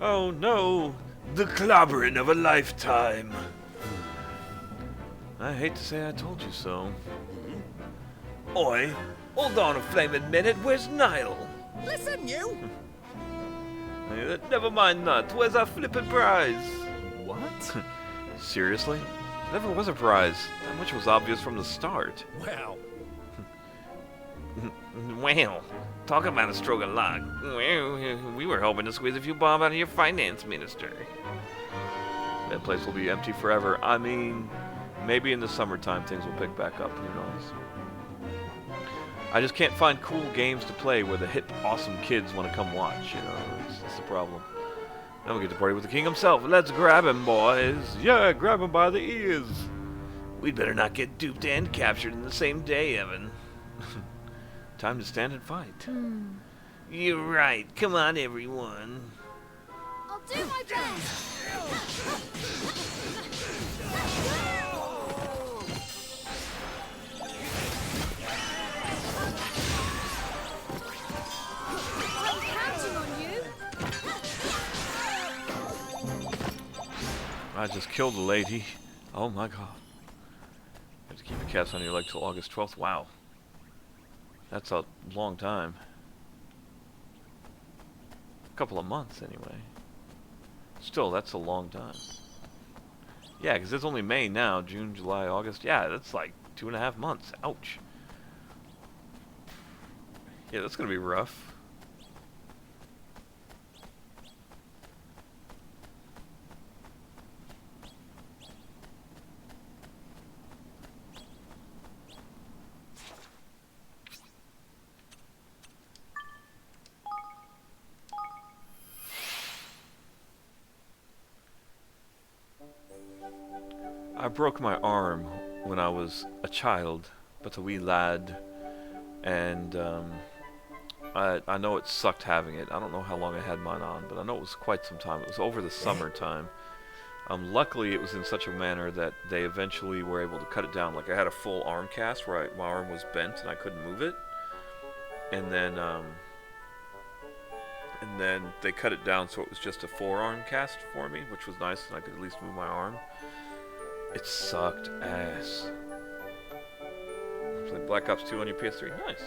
Oh, no. The clobbering of a lifetime. I hate to say I told you so. Oi, hold on a flaming minute. Where's Niall? Listen, you! Never mind that. Where's our flippin' prize? What? Seriously? Never was a prize. That much was obvious from the start. Well. Well, talk about a stroke of luck. We were hoping to squeeze a few bob out of your finance minister. That place will be empty forever. I mean, maybe in the summertime things will pick back up. Who knows? I just can't find cool games to play where the hip, awesome kids want to come watch. You know, that's the problem. Now we get to party with the king himself. Let's grab him, boys. Yeah, grab him by the ears. We'd better not get duped and captured in the same day, Evan. Time to stand and fight. You're right. Come on, everyone. I'll do my best. I'm counting on you. I just killed a lady. Oh my god. You have to keep your cats on your leg till August 12th. Wow. That's a long time. A couple of months, anyway. Still, that's a long time. Yeah, because it's only May now. June, July, August. Yeah, that's like 2.5 months. Ouch. Yeah, that's going to be rough. I broke my arm when I was a child, but a wee lad, and I know it sucked having it. I don't know how long I had mine on, but I know it was quite some time. It was over the summertime. Luckily, it was in such a manner that they eventually were able to cut it down. Like, I had a full arm cast where my arm was bent and I couldn't move it, and then they cut it down so it was just a forearm cast for me, which was nice, and I could at least move my arm. It sucked ass. Played Black Ops 2 on your PS3. Nice.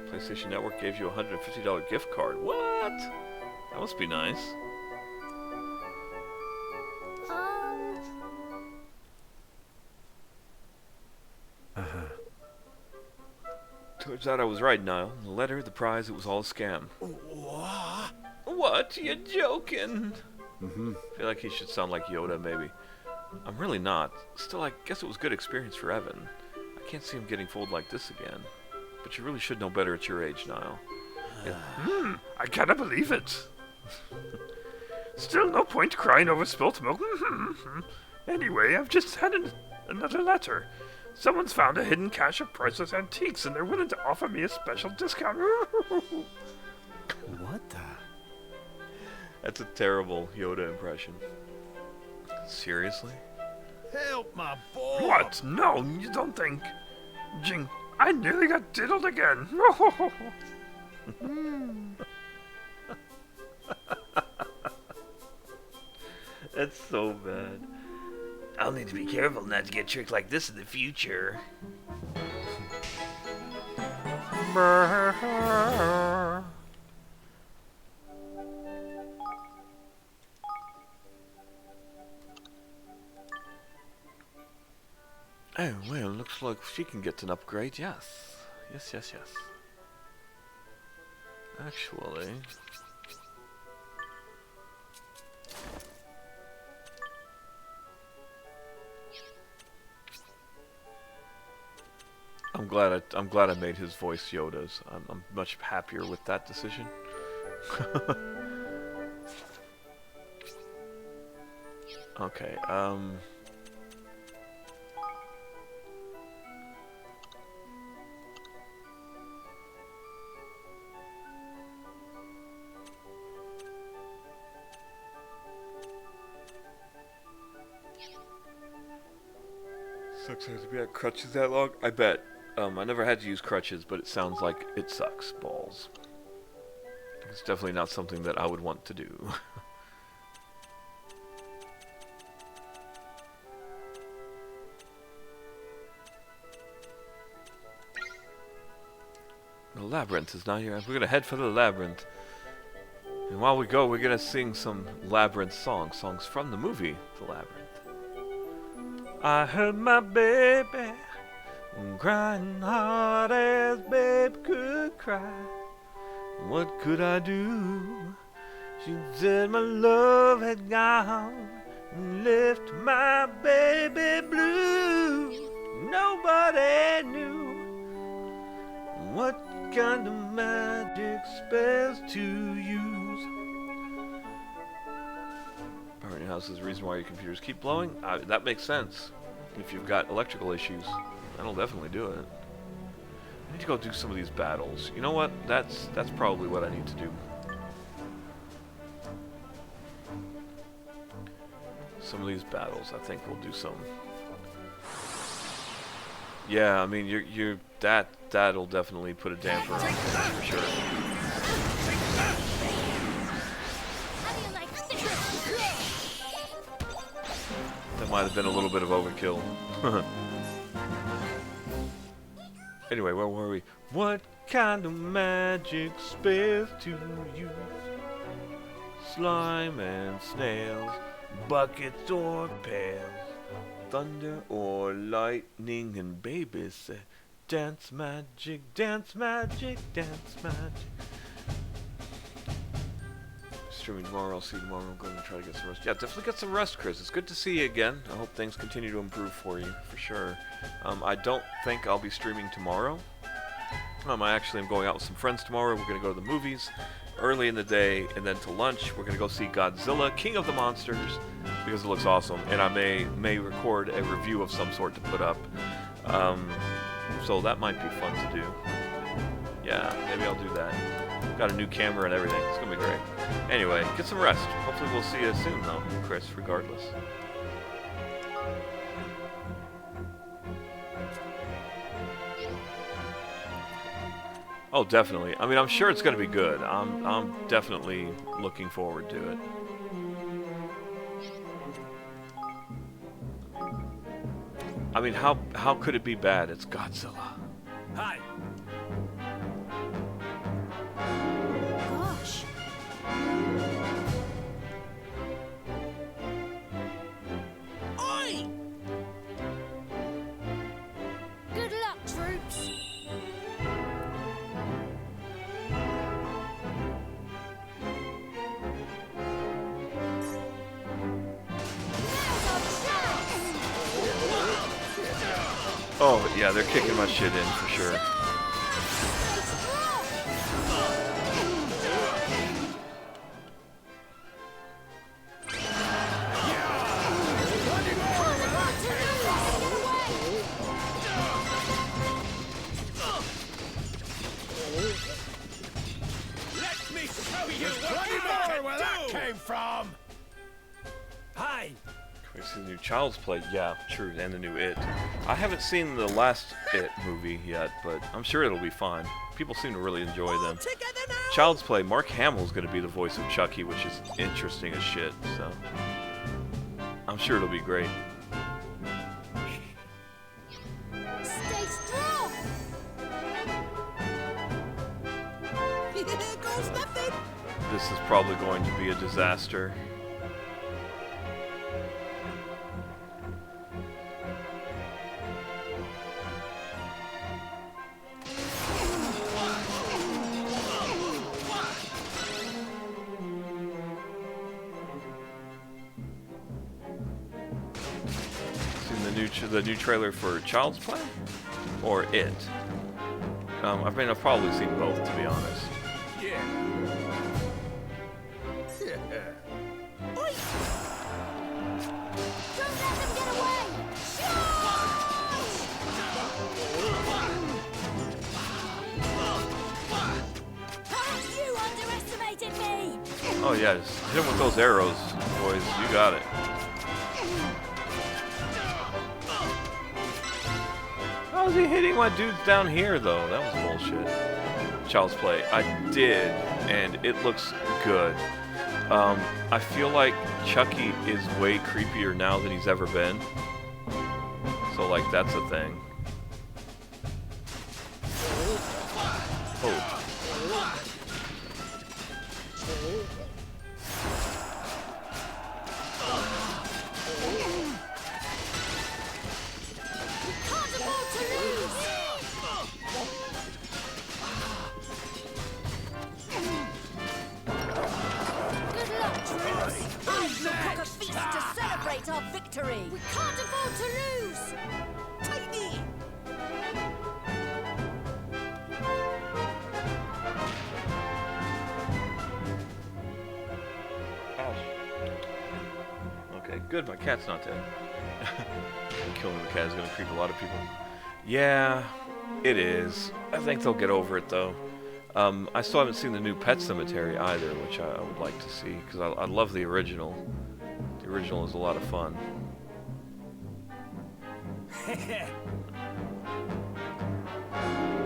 PlayStation Network gave you a $150 gift card. What? That must be nice. Turns out I was right, Niall. The letter, the prize, it was all a scam. What? What? You're joking? I feel like he should sound like Yoda, maybe. I'm really not. Still, I guess it was a good experience for Evan. I can't see him getting fooled like this again. But you really should know better at your age, Niall. I cannot believe it. Still no point crying over spilt milk. Anyway, I've just had another letter. Someone's found a hidden cache of priceless antiques, and they're willing to offer me a special discount. What the? That's a terrible Yoda impression. Seriously? Help my boy! What? No, you don't think. Jing, I nearly got diddled again. That's so bad. I'll need to be careful not to get tricked like this in the future. Oh, well, looks like she can get an upgrade, yes. Yes. Actually... I'm glad I made his voice Yoda's. I'm much happier with that decision. Okay, sucks I have to be at crutches that long? I bet. I never had to use crutches, but it sounds like it sucks balls. It's definitely not something that I would want to do. The labyrinth is not here. We're gonna head for the labyrinth. And while we go, we're gonna sing some labyrinth songs from the movie The Labyrinth. I heard my baby crying hard as babe could cry. What could I do? She said my love had gone and left my baby blue. Nobody knew what kind of magic spells to use. Power in your house is the reason why your computers keep blowing? That makes sense. If you've got electrical issues, that'll definitely do it. I need to go do some of these battles. You know what? That's probably what I need to do. Some of these battles, I think we'll do some. Yeah, I mean, that'll definitely put a damper on things for sure. That might have been a little bit of overkill. Anyway, where were we? What kind of magic spells to use? Slime and snails, buckets or pails, thunder or lightning, and babies say, dance magic, dance magic, dance magic. Streaming tomorrow, I'll see you tomorrow. I'm going to try to get some rest. Yeah, definitely get some rest, Chris. It's good to see you again. I hope things continue to improve for you, for sure. I don't think I'll be streaming tomorrow. I actually am going out with some friends tomorrow. We're going to go to the movies early in the day, and then to lunch, we're going to go see Godzilla, King of the Monsters, because it looks awesome, and I may record a review of some sort to put up. So that might be fun to do. Yeah, maybe I'll do that. Got a new camera and everything. It's going to be great. Anyway, get some rest. Hopefully we'll see you soon, though, Chris, regardless. Oh, definitely. I mean, I'm sure it's going to be good. I'm definitely looking forward to it. I mean, how could it be bad? It's Godzilla. Hi. Gosh. Oi! Good luck, troops. Oh, yeah, they're kicking my shit in for sure. Hi. We see the new Child's Play. Yeah, true, and the new It. I haven't seen the last It movie yet, but I'm sure it'll be fine. People seem to really enjoy them. Together now. Child's Play, Mark Hamill's going to be the voice of Chucky, which is interesting as shit, so I'm sure it'll be great. Stay strong. Here goes nothing. This is probably going to be a disaster. The new trailer for Child's Play or It. I mean, I've probably seen both, to be honest. Yeah. Oi. Don't let them get away. Perhaps you underestimated me. Oh yeah, just hit him with those arrows, boys. You got it. How's he hitting my dudes down here, though? That was bullshit. Child's Play. I did, and it looks good. I feel like Chucky is way creepier now than he's ever been. So, like, that's a thing. Oh. Can't afford to lose. Good luck, troops. I shall cook a feast to celebrate our victory. We can't afford to lose. Tiny. Okay, good. My cat's not dead. Killing the cat is going to creep a lot of people. Yeah, it is. I think they'll get over it, though. I still haven't seen the new Pet Cemetery either, which I would like to see, because I love the original. The original is a lot of fun.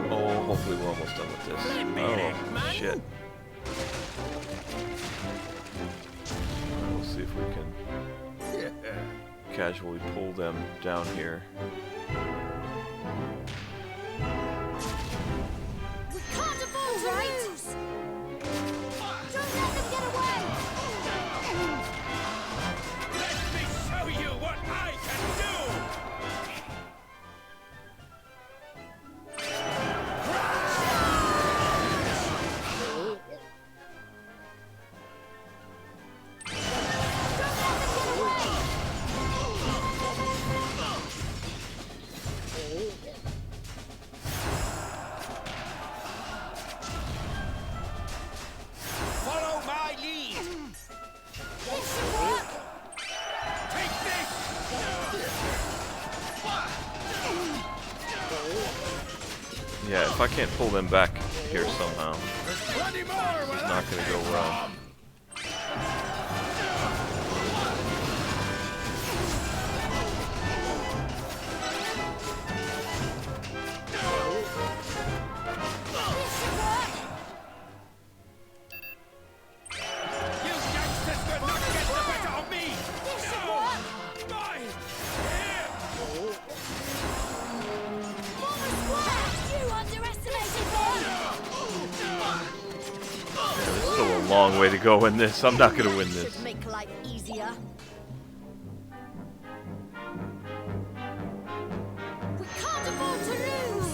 Oh, hopefully we're almost done with this. Oh, shit. We'll see if we can casually pull them down here. We can't afford to lose. Don't let them get away. Let me show you what I can do. Follow my lead. This should work. Take this. Yeah, if I can't pull them back here somehow, There's plenty more. it's not going to go well. This should work. You gangsters will not get the better of me. This should work. Mine. Form a square. You underestimated me. There's still a long way to go in this. I'm not going to win this. Should make life easier. We can't afford to lose.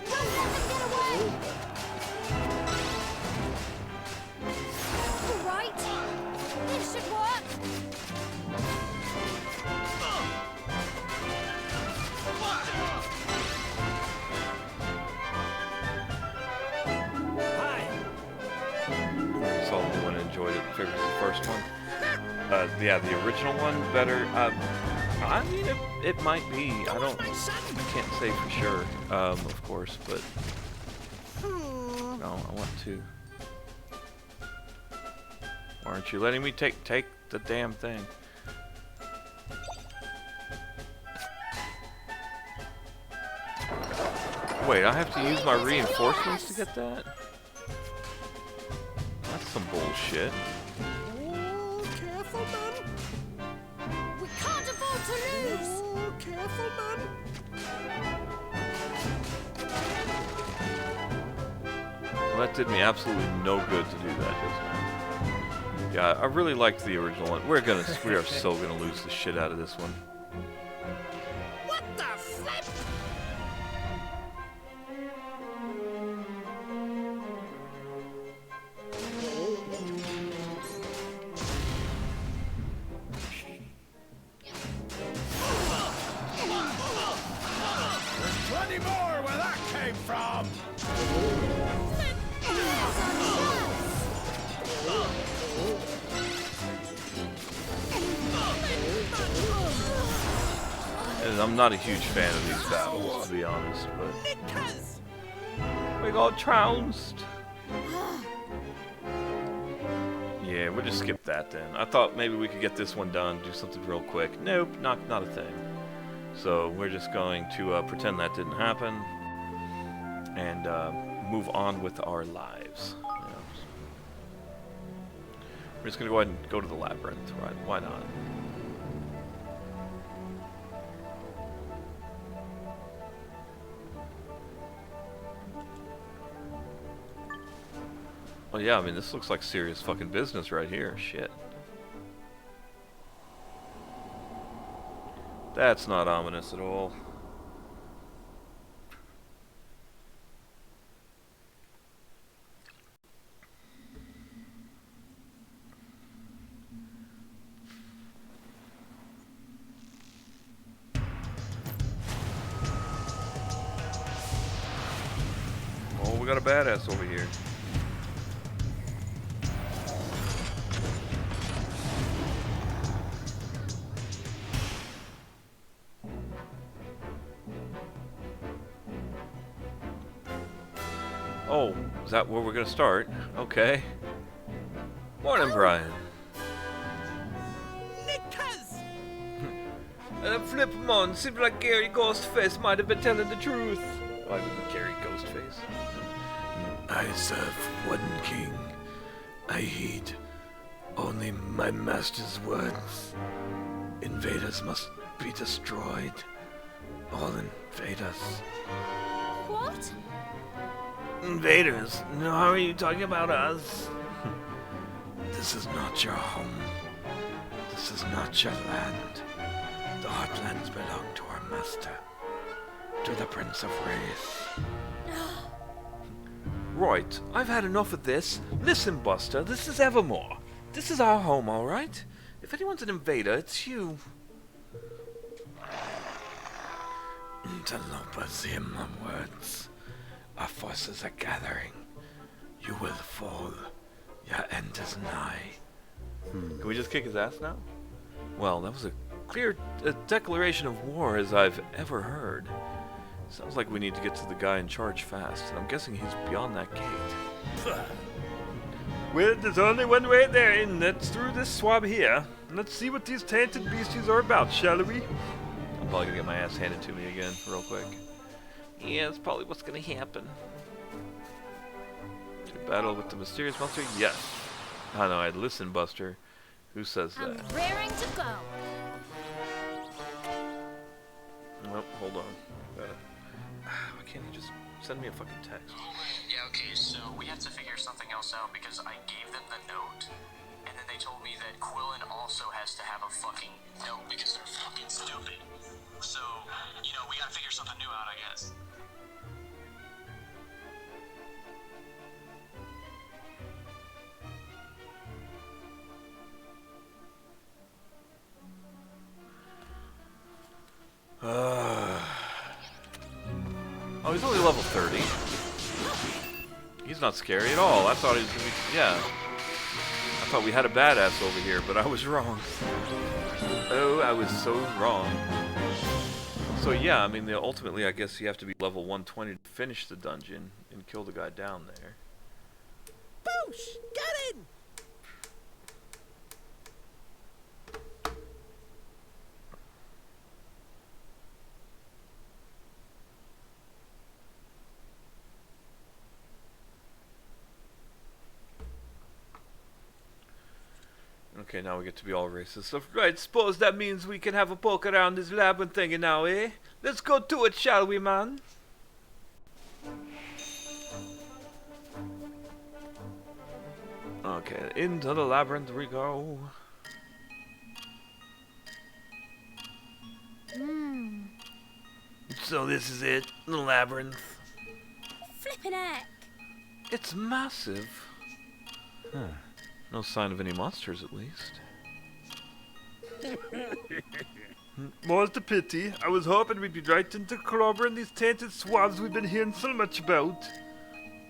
Don't let them get away. All right. This should work. Hi. Saw the one and enjoyed it. Favorites the first one. Yeah, the original one better. I mean, it might be. I can't say for sure, of course, but no, I want to. Why aren't you letting me take the damn thing? Wait, I have to use my reinforcements to get that? That's some bullshit. Oh, careful, man. We can't afford to lose. Oh, careful, man. Well, that did me absolutely no good to do that just now. Yeah, I really liked the original one. We are so gonna lose the shit out of this one. What the flip? There's plenty more where that came from. And I'm not a huge fan of these battles, to be honest, but we got trounced. Yeah, we'll just skip that then. I thought maybe we could get this one done, do something real quick. Nope, not a thing. So we're just going to pretend that didn't happen and move on with our lives. Yeah. We're just gonna go ahead and go to the labyrinth, right? Why not? Oh yeah, I mean, this looks like serious fucking business right here. Shit. That's not ominous at all. Oh, we got a badass over here. Oh, is that where we're gonna start? Okay. Morning, Brian. Knickers! Flip him on. Seems like Gary Ghostface might have been telling the truth. Why would Gary Ghostface? I serve one king. I heed only my master's words. Invaders must be destroyed. All invaders. What? Invaders? No, how are you talking about us? This is not your home. This is not your land. The Heartlands belong to our master. To the Prince of Wraith. Right, I've had enough of this. Listen, Buster, this is Evermore. This is our home, alright? If anyone's an invader, it's you. Interlopers, hear my words. Our forces are gathering. You will fall. Your end is nigh. Can we just kick his ass now? Well, that was a clear declaration of war as I've ever heard. Sounds like we need to get to the guy in charge fast, and I'm guessing he's beyond that gate. Well, there's only one way there, and that's through this swab here. Let's see what these tainted beasties are about, shall we? I'm probably gonna get my ass handed to me again, real quick. Yeah, that's probably what's gonna happen. To battle with the mysterious monster? Yes. I know, I'd listen, Buster. Who says I'm that? raring to go. Well, hold on. Why can't you just send me a fucking text? Yeah, okay, so we have to figure something else out because I gave them the note, and then they told me that Quillen also has to have a fucking note because they're fucking stupid. So, you know, we gotta figure something new out, I guess. Oh, he's only level 30. He's not scary at all. I thought he was gonna be, yeah. I thought we had a badass over here, but I was wrong. Oh, I was so wrong. So yeah, I mean, ultimately, I guess you have to be level 120 to finish the dungeon and kill the guy down there. Boosh! Get in! Okay, now we get to be all racist. So, right, suppose that means we can have a poke around this labyrinth thingy now, eh? Let's go to it, shall we, man? Okay, into the labyrinth we go. So this is it, the labyrinth. Flippin' heck. It's massive. Huh. No sign of any monsters, at least. More's the pity. I was hoping we'd be right into clobbering these tainted swabs we've been hearing so much about.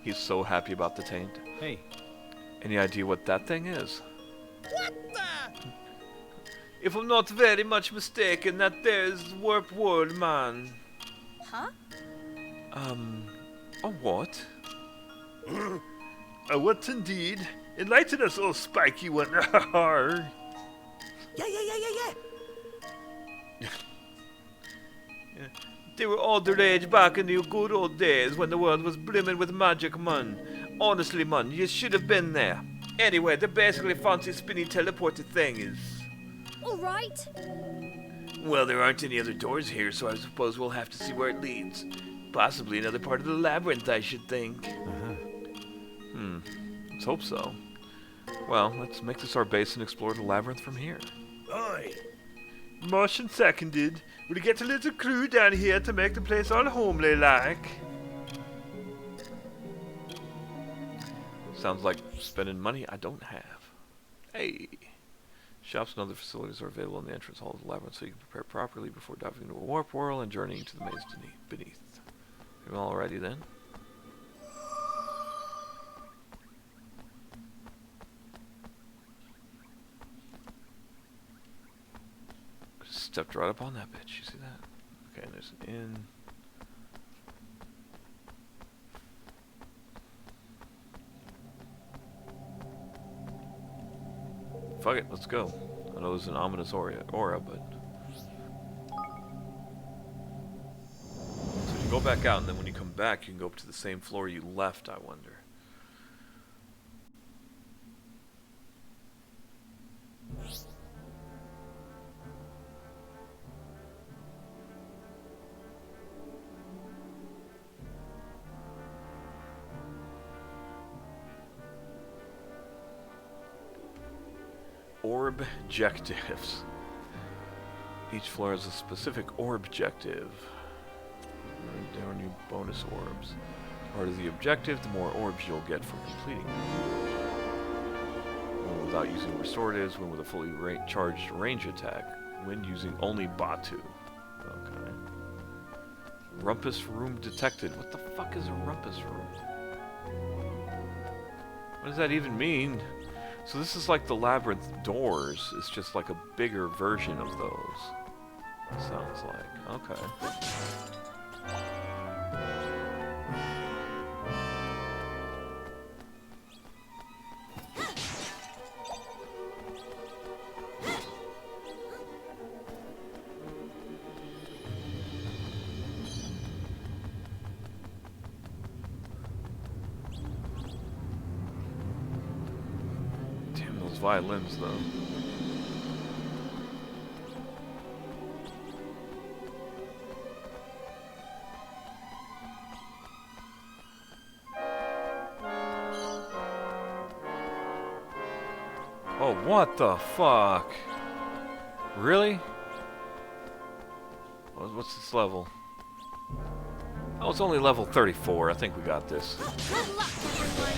He's so happy about the taint. Hey. Any idea what that thing is? What the? If I'm not very much mistaken, that there's Warp World, man. Huh? A what? A what indeed? Enlighten us, old spiky one. Arr. Yeah. They were all the rage back in the good old days when the world was brimming with magic, man. Honestly, man, you should have been there. Anyway, they're basically fancy spinny teleported things. All right. Well, there aren't any other doors here, so I suppose we'll have to see where it leads. Possibly another part of the labyrinth, I should think. Let's hope so. Well, let's make this our base and explore the labyrinth from here. Aye. Motion seconded. We'll get a little crew down here to make the place all homely like. Sounds like spending money I don't have. Hey. Shops and other facilities are available in the entrance hall of the labyrinth, so you can prepare properly before diving into a warp whirl and journeying to the maze beneath. You all ready then? Stepped right up on that bitch. You see that? Okay, there's an inn. Fuck it, let's go. I know there's an ominous aura, but... So you go back out, and then when you come back, you can go up to the same floor you left, I wonder. Orb objectives. Each floor has a specific orb objective. There are new bonus orbs. The harder the objective, the more orbs you'll get from completing it. When without using restoratives, when with a fully charged range attack, when using only Batu. Okay. Rumpus room detected. What the fuck is a rumpus room? What does that even mean? So this is like the labyrinth doors. It's just like a bigger version of those. Sounds like. Okay. Violins, though. Oh, what the fuck? Really? What's this level? Oh, it's only level 34. I think we got this. Good luck, everyone.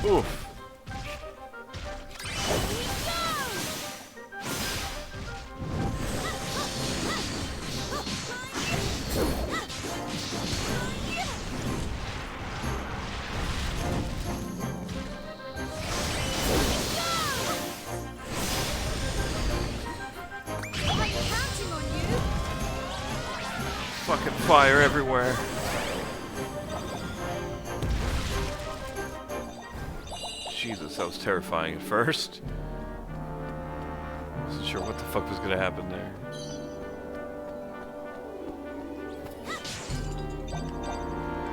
Oof. fucking fire everywhere. Jesus, that was terrifying at first. Wasn't sure what the fuck was gonna happen there.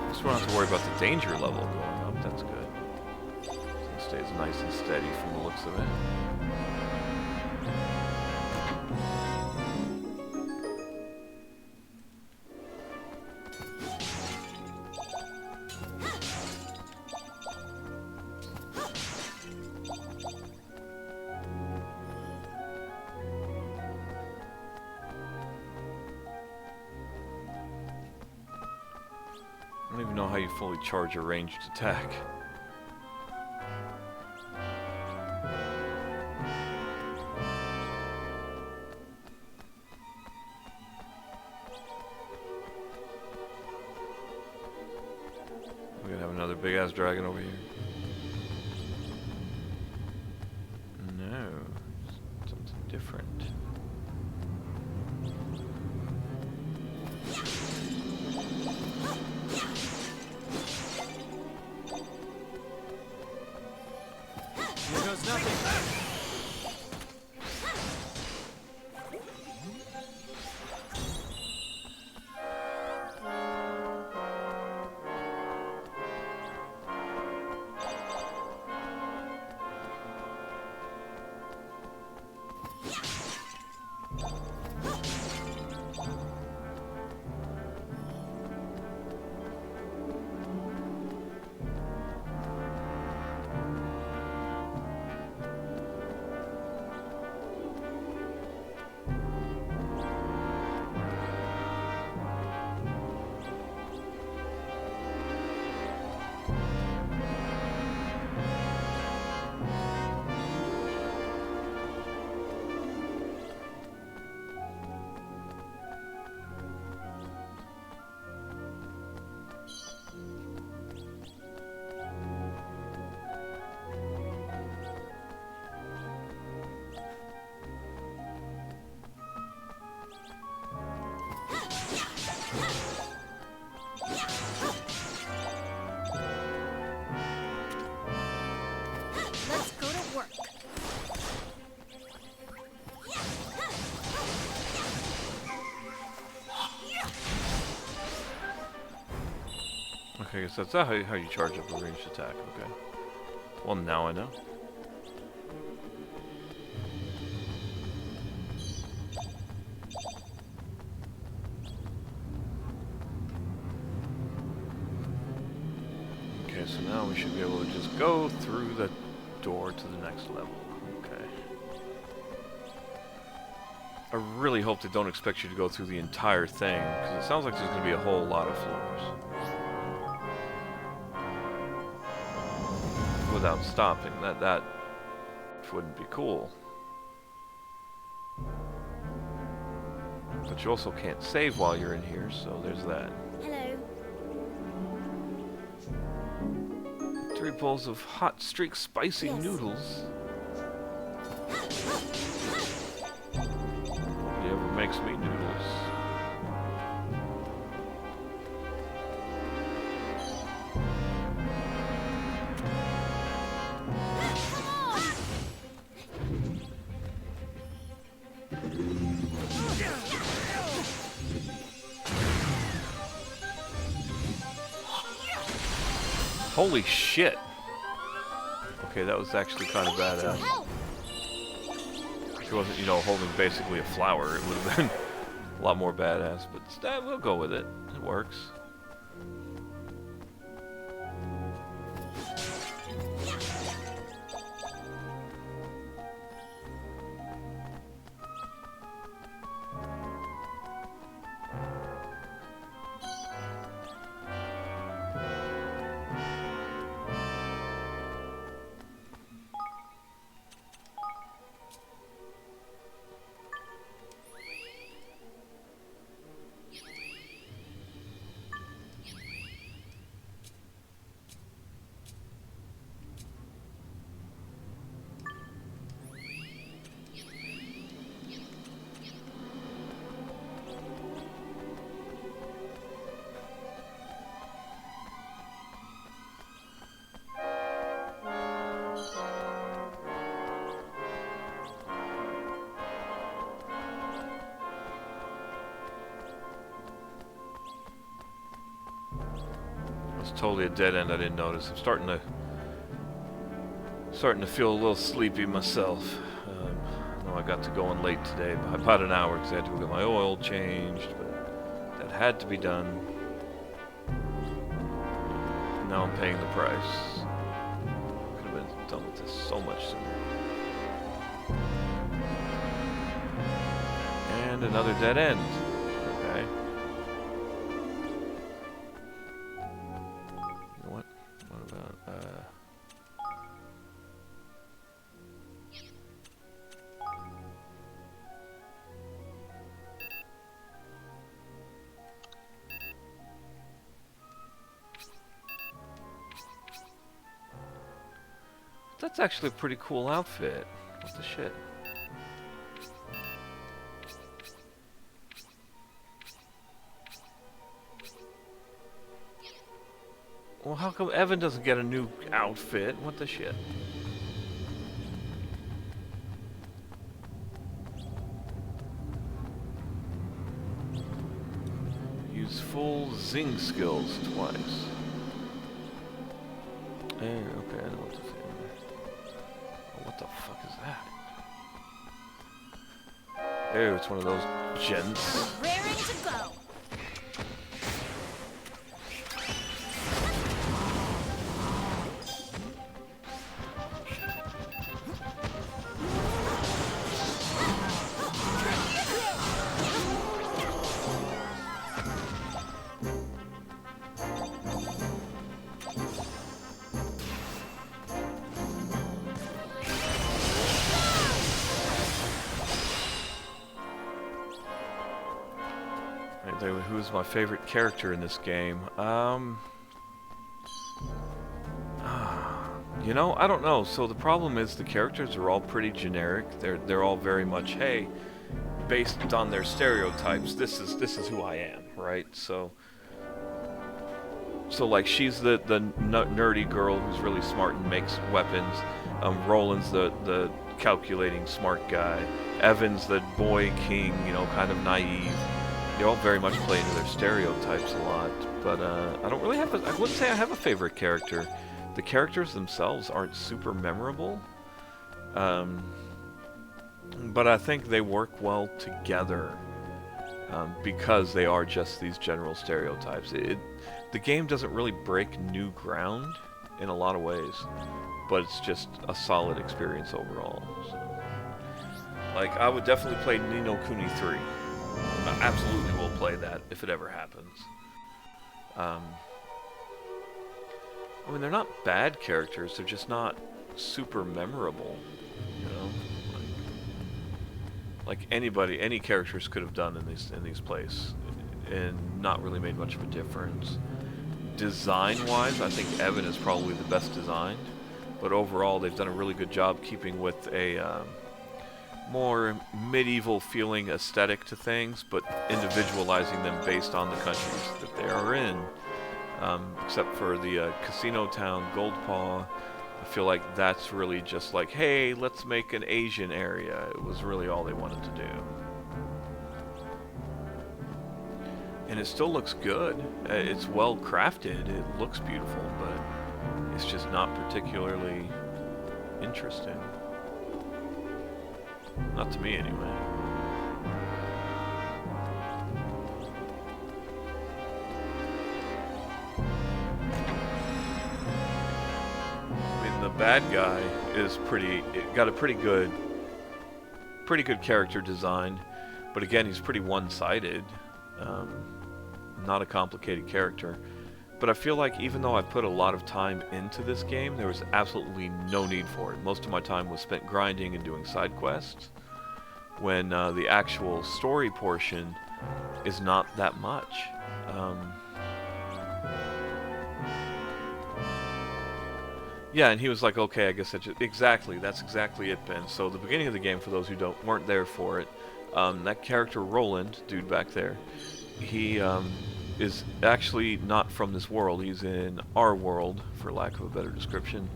Just don't have to worry about the danger level going up. That's good. So it stays nice and steady from the looks of it. I don't even know how you fully charge a ranged attack. We're gonna have another big ass dragon over here. No, something different. Here goes nothing. Let's go to work. Okay, I guess that's how you charge up a ranged attack, okay. Well, now I know. Okay, so now we should be able to just go through the door to the next level. Okay. I really hope they don't expect you to go through the entire thing, because it sounds like there's going to be a whole lot of floors. Without stopping. That wouldn't be cool. But you also can't save while you're in here, so there's that. Hello. 3 bowls of hot streak spicy Yes. noodles. Nobody ever makes me noodles. Holy shit! Okay, that was actually kind of badass. Help! If it wasn't, you know, holding basically a flower, it would have been a lot more badass. But we'll go with it. It works. totally a dead end I didn't notice. I'm starting to feel a little sleepy myself. I know I got to go in late today by about an hour because I had to go get my oil changed, but that had to be done. Now I'm paying the price. Could have been done with this so much sooner. And another dead end. Okay. You know what? What about That's actually a pretty cool outfit. What the shit? Well, how come Evan doesn't get a new outfit? What the shit? Use full zing skills twice. Okay, I know what to say. Oh, what the fuck is that? Ew, it's one of those gents. Raring to go. Who's my favorite character in this game? You know, I don't know. So the problem is the characters are all pretty generic. They're all very much, hey, based on their stereotypes. This is who I am, right? So like she's the nerdy girl who's really smart and makes weapons. Roland's the calculating smart guy. Evan's the boy king, you know, kind of naive. They all very much play into their stereotypes a lot, but I don't really have I wouldn't say I have a favorite character. The characters themselves aren't super memorable, but I think they work well together because they are just these general stereotypes. The game doesn't really break new ground in a lot of ways, but it's just a solid experience overall. So, like, I would definitely play Ni no Kuni 3. I absolutely will play that if it ever happens. I mean, they're not bad characters, they're just not super memorable, you know? Like any characters could have done in these plays, and not really made much of a difference. Design-wise, I think Evan is probably the best designed, but overall they've done a really good job keeping with a more medieval feeling aesthetic to things, but individualizing them based on the countries that they are in. Except for the casino town, Goldpaw, I feel like that's really just like, hey, let's make an Asian area. It was really all they wanted to do. And it still looks good. It's well crafted. It looks beautiful, but it's just not particularly interesting. Not to me, anyway. I mean, the bad guy is got a pretty good character design, but again, he's pretty one-sided. Not a complicated character. But I feel like even though I put a lot of time into this game, there was absolutely no need for it. Most of my time was spent grinding and doing side quests, when the actual story portion is not that much. Yeah, and he was like, okay, I guess that's exactly it, Ben. So the beginning of the game, for those who weren't there for it, that character Roland, dude back there, he is actually not from this world. He's in our world, for lack of a better description,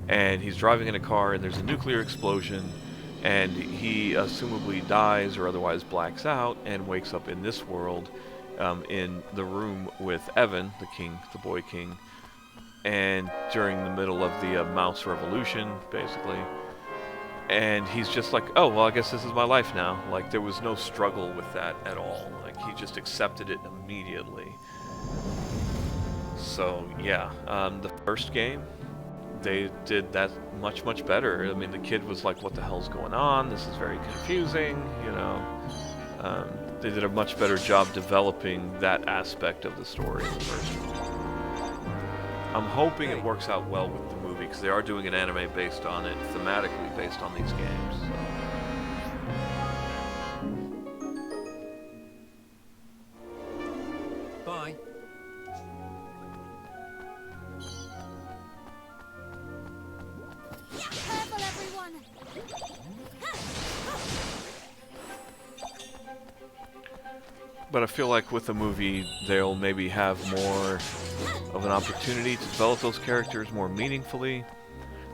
and he's driving in a car, and there's a nuclear explosion, and he assumably dies or otherwise blacks out and wakes up in this world, in the room with Evan, the king, the boy king, and during the middle of the mouse revolution, basically. And he's just like, oh, well, I guess this is my life now. Like, there was no struggle with that at all. Like, he just accepted it immediately. So, yeah, the first game, they did that much, much better. I mean, the kid was like, what the hell's going on? This is very confusing, you know. They did a much better job developing that aspect of the story in the first one. I'm hoping it works out well with the movie, because they are doing an anime based on it, thematically based on these games. So. Bye. Careful, everyone. But I feel like with the movie, they'll maybe have more of an opportunity to develop those characters more meaningfully.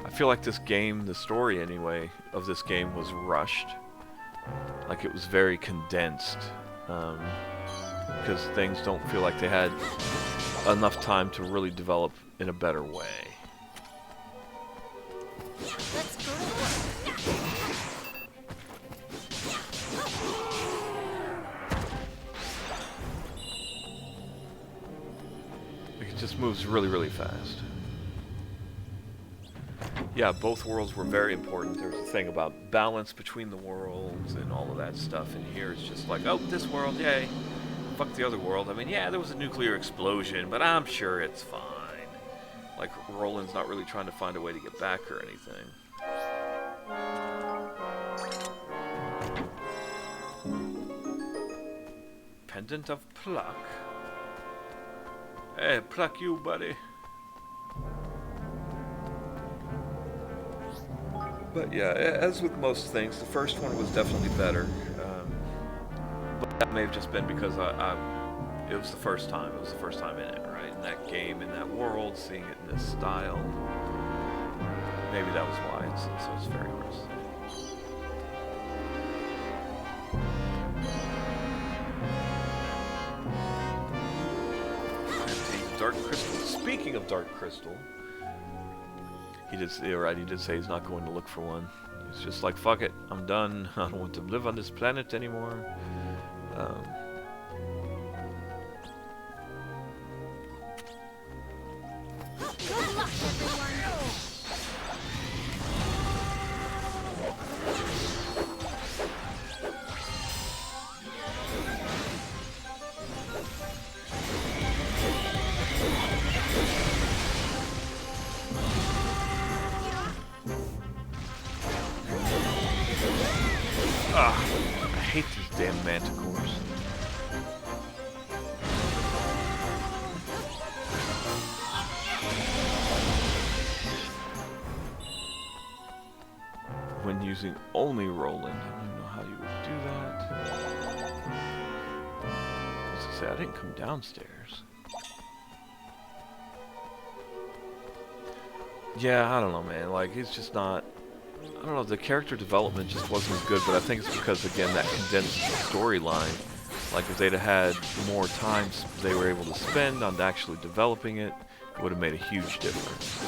I feel like this game, the story anyway, of this game was rushed. Like it was very condensed. Because things don't feel like they had enough time to really develop in a better way. Let's go to work. It just moves really, really fast. Yeah, both worlds were very important. There's a thing about balance between the worlds and all of that stuff. And here it's just like, oh, this world, yay. Fuck the other world. I mean, yeah, there was a nuclear explosion, but I'm sure it's fine. Like, Roland's not really trying to find a way to get back or anything. Pendant of Pluck. Hey, pluck you, buddy. But yeah, as with most things, the first one was definitely better. But that may have just been because it was the first time. It was the first time in it, right? In that game, in that world, seeing it in this style. Maybe that was why. So it's very hard to say. Dark Crystal. Speaking of Dark Crystal, he did say he's not going to look for one. He's just like, fuck it, I'm done. I don't want to live on this planet anymore. Good luck, everyone. I hate these damn manticores. When using only Roland, I don't even know how you would do that. I was gonna say, I didn't come downstairs. Yeah, I don't know, man. Like, he's just not... I don't know, the character development just wasn't as good, but I think it's because, again, that condensed storyline. Like, if they'd have had more time they were able to spend on actually developing it, it would have made a huge difference.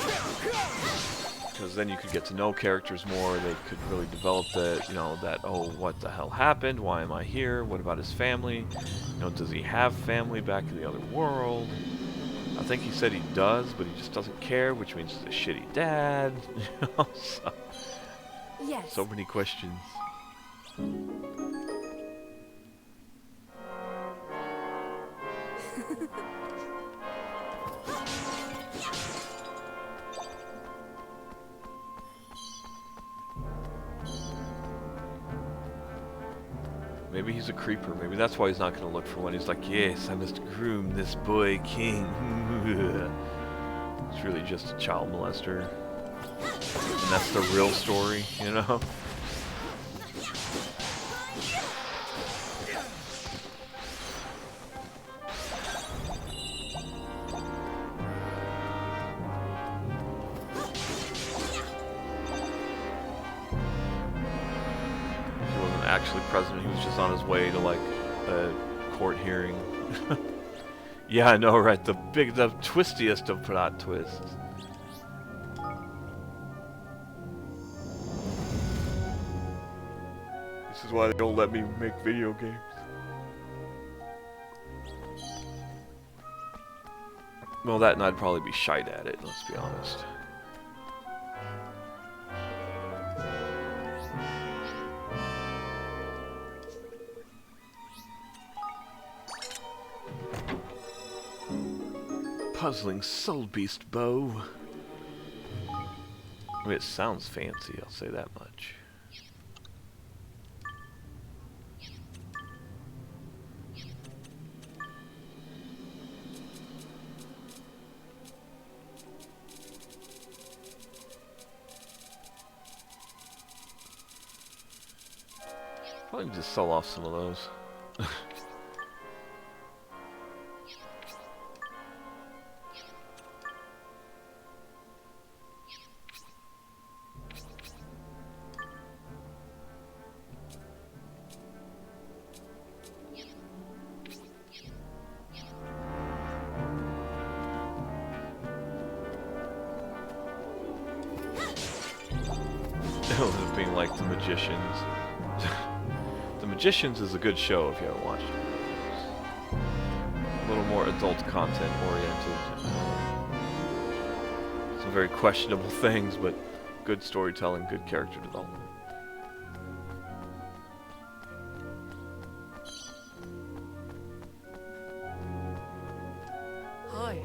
Because then you could get to know characters more, they could really develop the, you know, that, oh, what the hell happened, why am I here, what about his family, you know, does he have family back in the other world? I think he said he does, but he just doesn't care, which means he's a shitty dad, you know, so... Yes. So many questions. Maybe he's a creeper. Maybe that's why he's not going to look for one. He's like, yes, I must groom this boy king. It's really just a child molester. And that's the real story, you know? He wasn't actually president, he was just on his way to, like, a court hearing. Yeah, I know, right? The twistiest of plot twists. This is why they don't let me make video games. Well, that and I'd probably be shite at it, let's be honest. Puzzling soul beast bow. I mean, it sounds fancy, I'll say that much. Probably just sell off some of those. Of being like The Magicians. The Magicians is a good show if you haven't watched it. A little more adult content oriented. Some very questionable things, but good storytelling, good character development. Hi.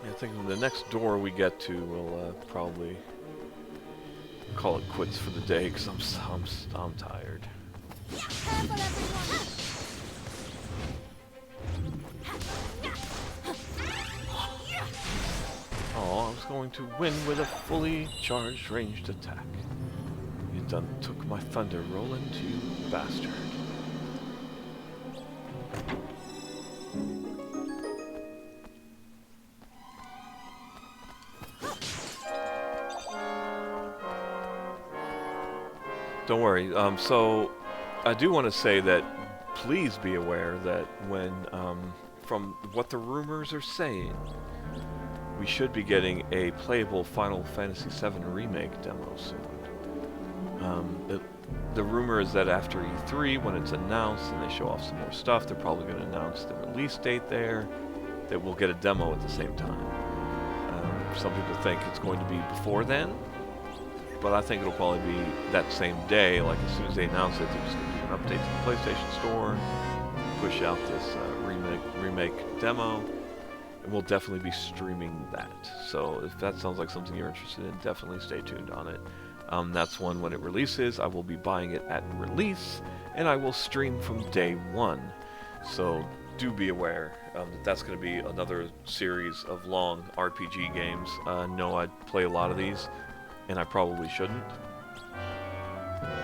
I think the next door we get to, we'll probably call it quits for the day because I'm tired. Careful, everyone. Oh, I was going to win with a fully charged ranged attack. You done took my thunder, Roland, you bastard. Don't worry. So I do want to say that please be aware that when, from what the rumors are saying, we should be getting a playable Final Fantasy VII Remake demo soon. The rumor is that after E3, when it's announced and they show off some more stuff, they're probably going to announce the release date there, that we'll get a demo at the same time. Some people think it's going to be before then, but I think it'll probably be that same day. Like as soon as they announce it, they're just going to do an update to the PlayStation Store, push out this remake demo, and we'll definitely be streaming that. So if that sounds like something you're interested in, definitely stay tuned on it. That's one when it releases. I will be buying it at release, and I will stream from day one. So do be aware that that's going to be another series of long RPG games. No, I play a lot of these, and I probably shouldn't,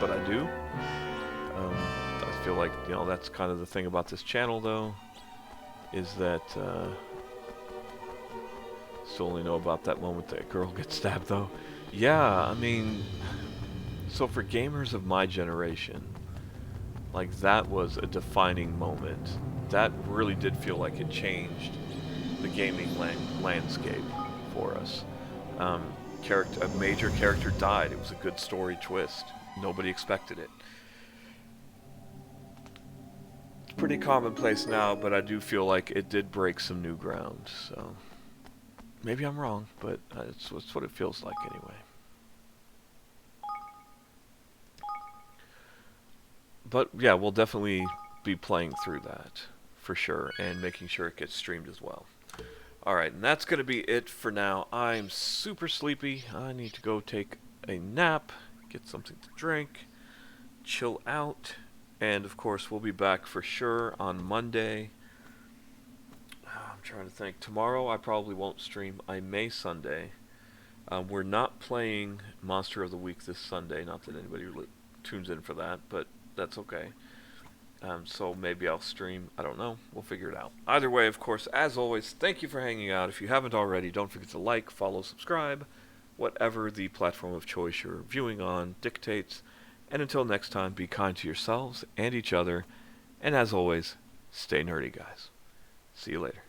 but I do. I feel like, you know, that's kind of the thing about this channel, though, is that still only know about that moment that girl gets stabbed, though. Yeah, I mean, so for gamers of my generation, like, that was a defining moment. That really did feel like it changed the gaming landscape for us. A major character died. It was a good story twist. Nobody expected it. It's pretty commonplace now, but I do feel like it did break some new ground. So maybe I'm wrong, but it's what it feels like anyway. But yeah, we'll definitely be playing through that for sure, and making sure it gets streamed as well. Alright, and that's going to be it for now. I'm super sleepy. I need to go take a nap, get something to drink, chill out, and of course we'll be back for sure on Monday. I'm trying to think. Tomorrow I probably won't stream. I may Sunday. We're not playing Monster of the Week this Sunday, not that anybody tunes in for that, but that's okay. So maybe I'll stream. I don't know. We'll figure it out. Either way, of course, as always, thank you for hanging out. If you haven't already, don't forget to like, follow, subscribe, whatever the platform of choice you're viewing on dictates. And until next time, be kind to yourselves and each other. And as always, stay nerdy, guys. See you later.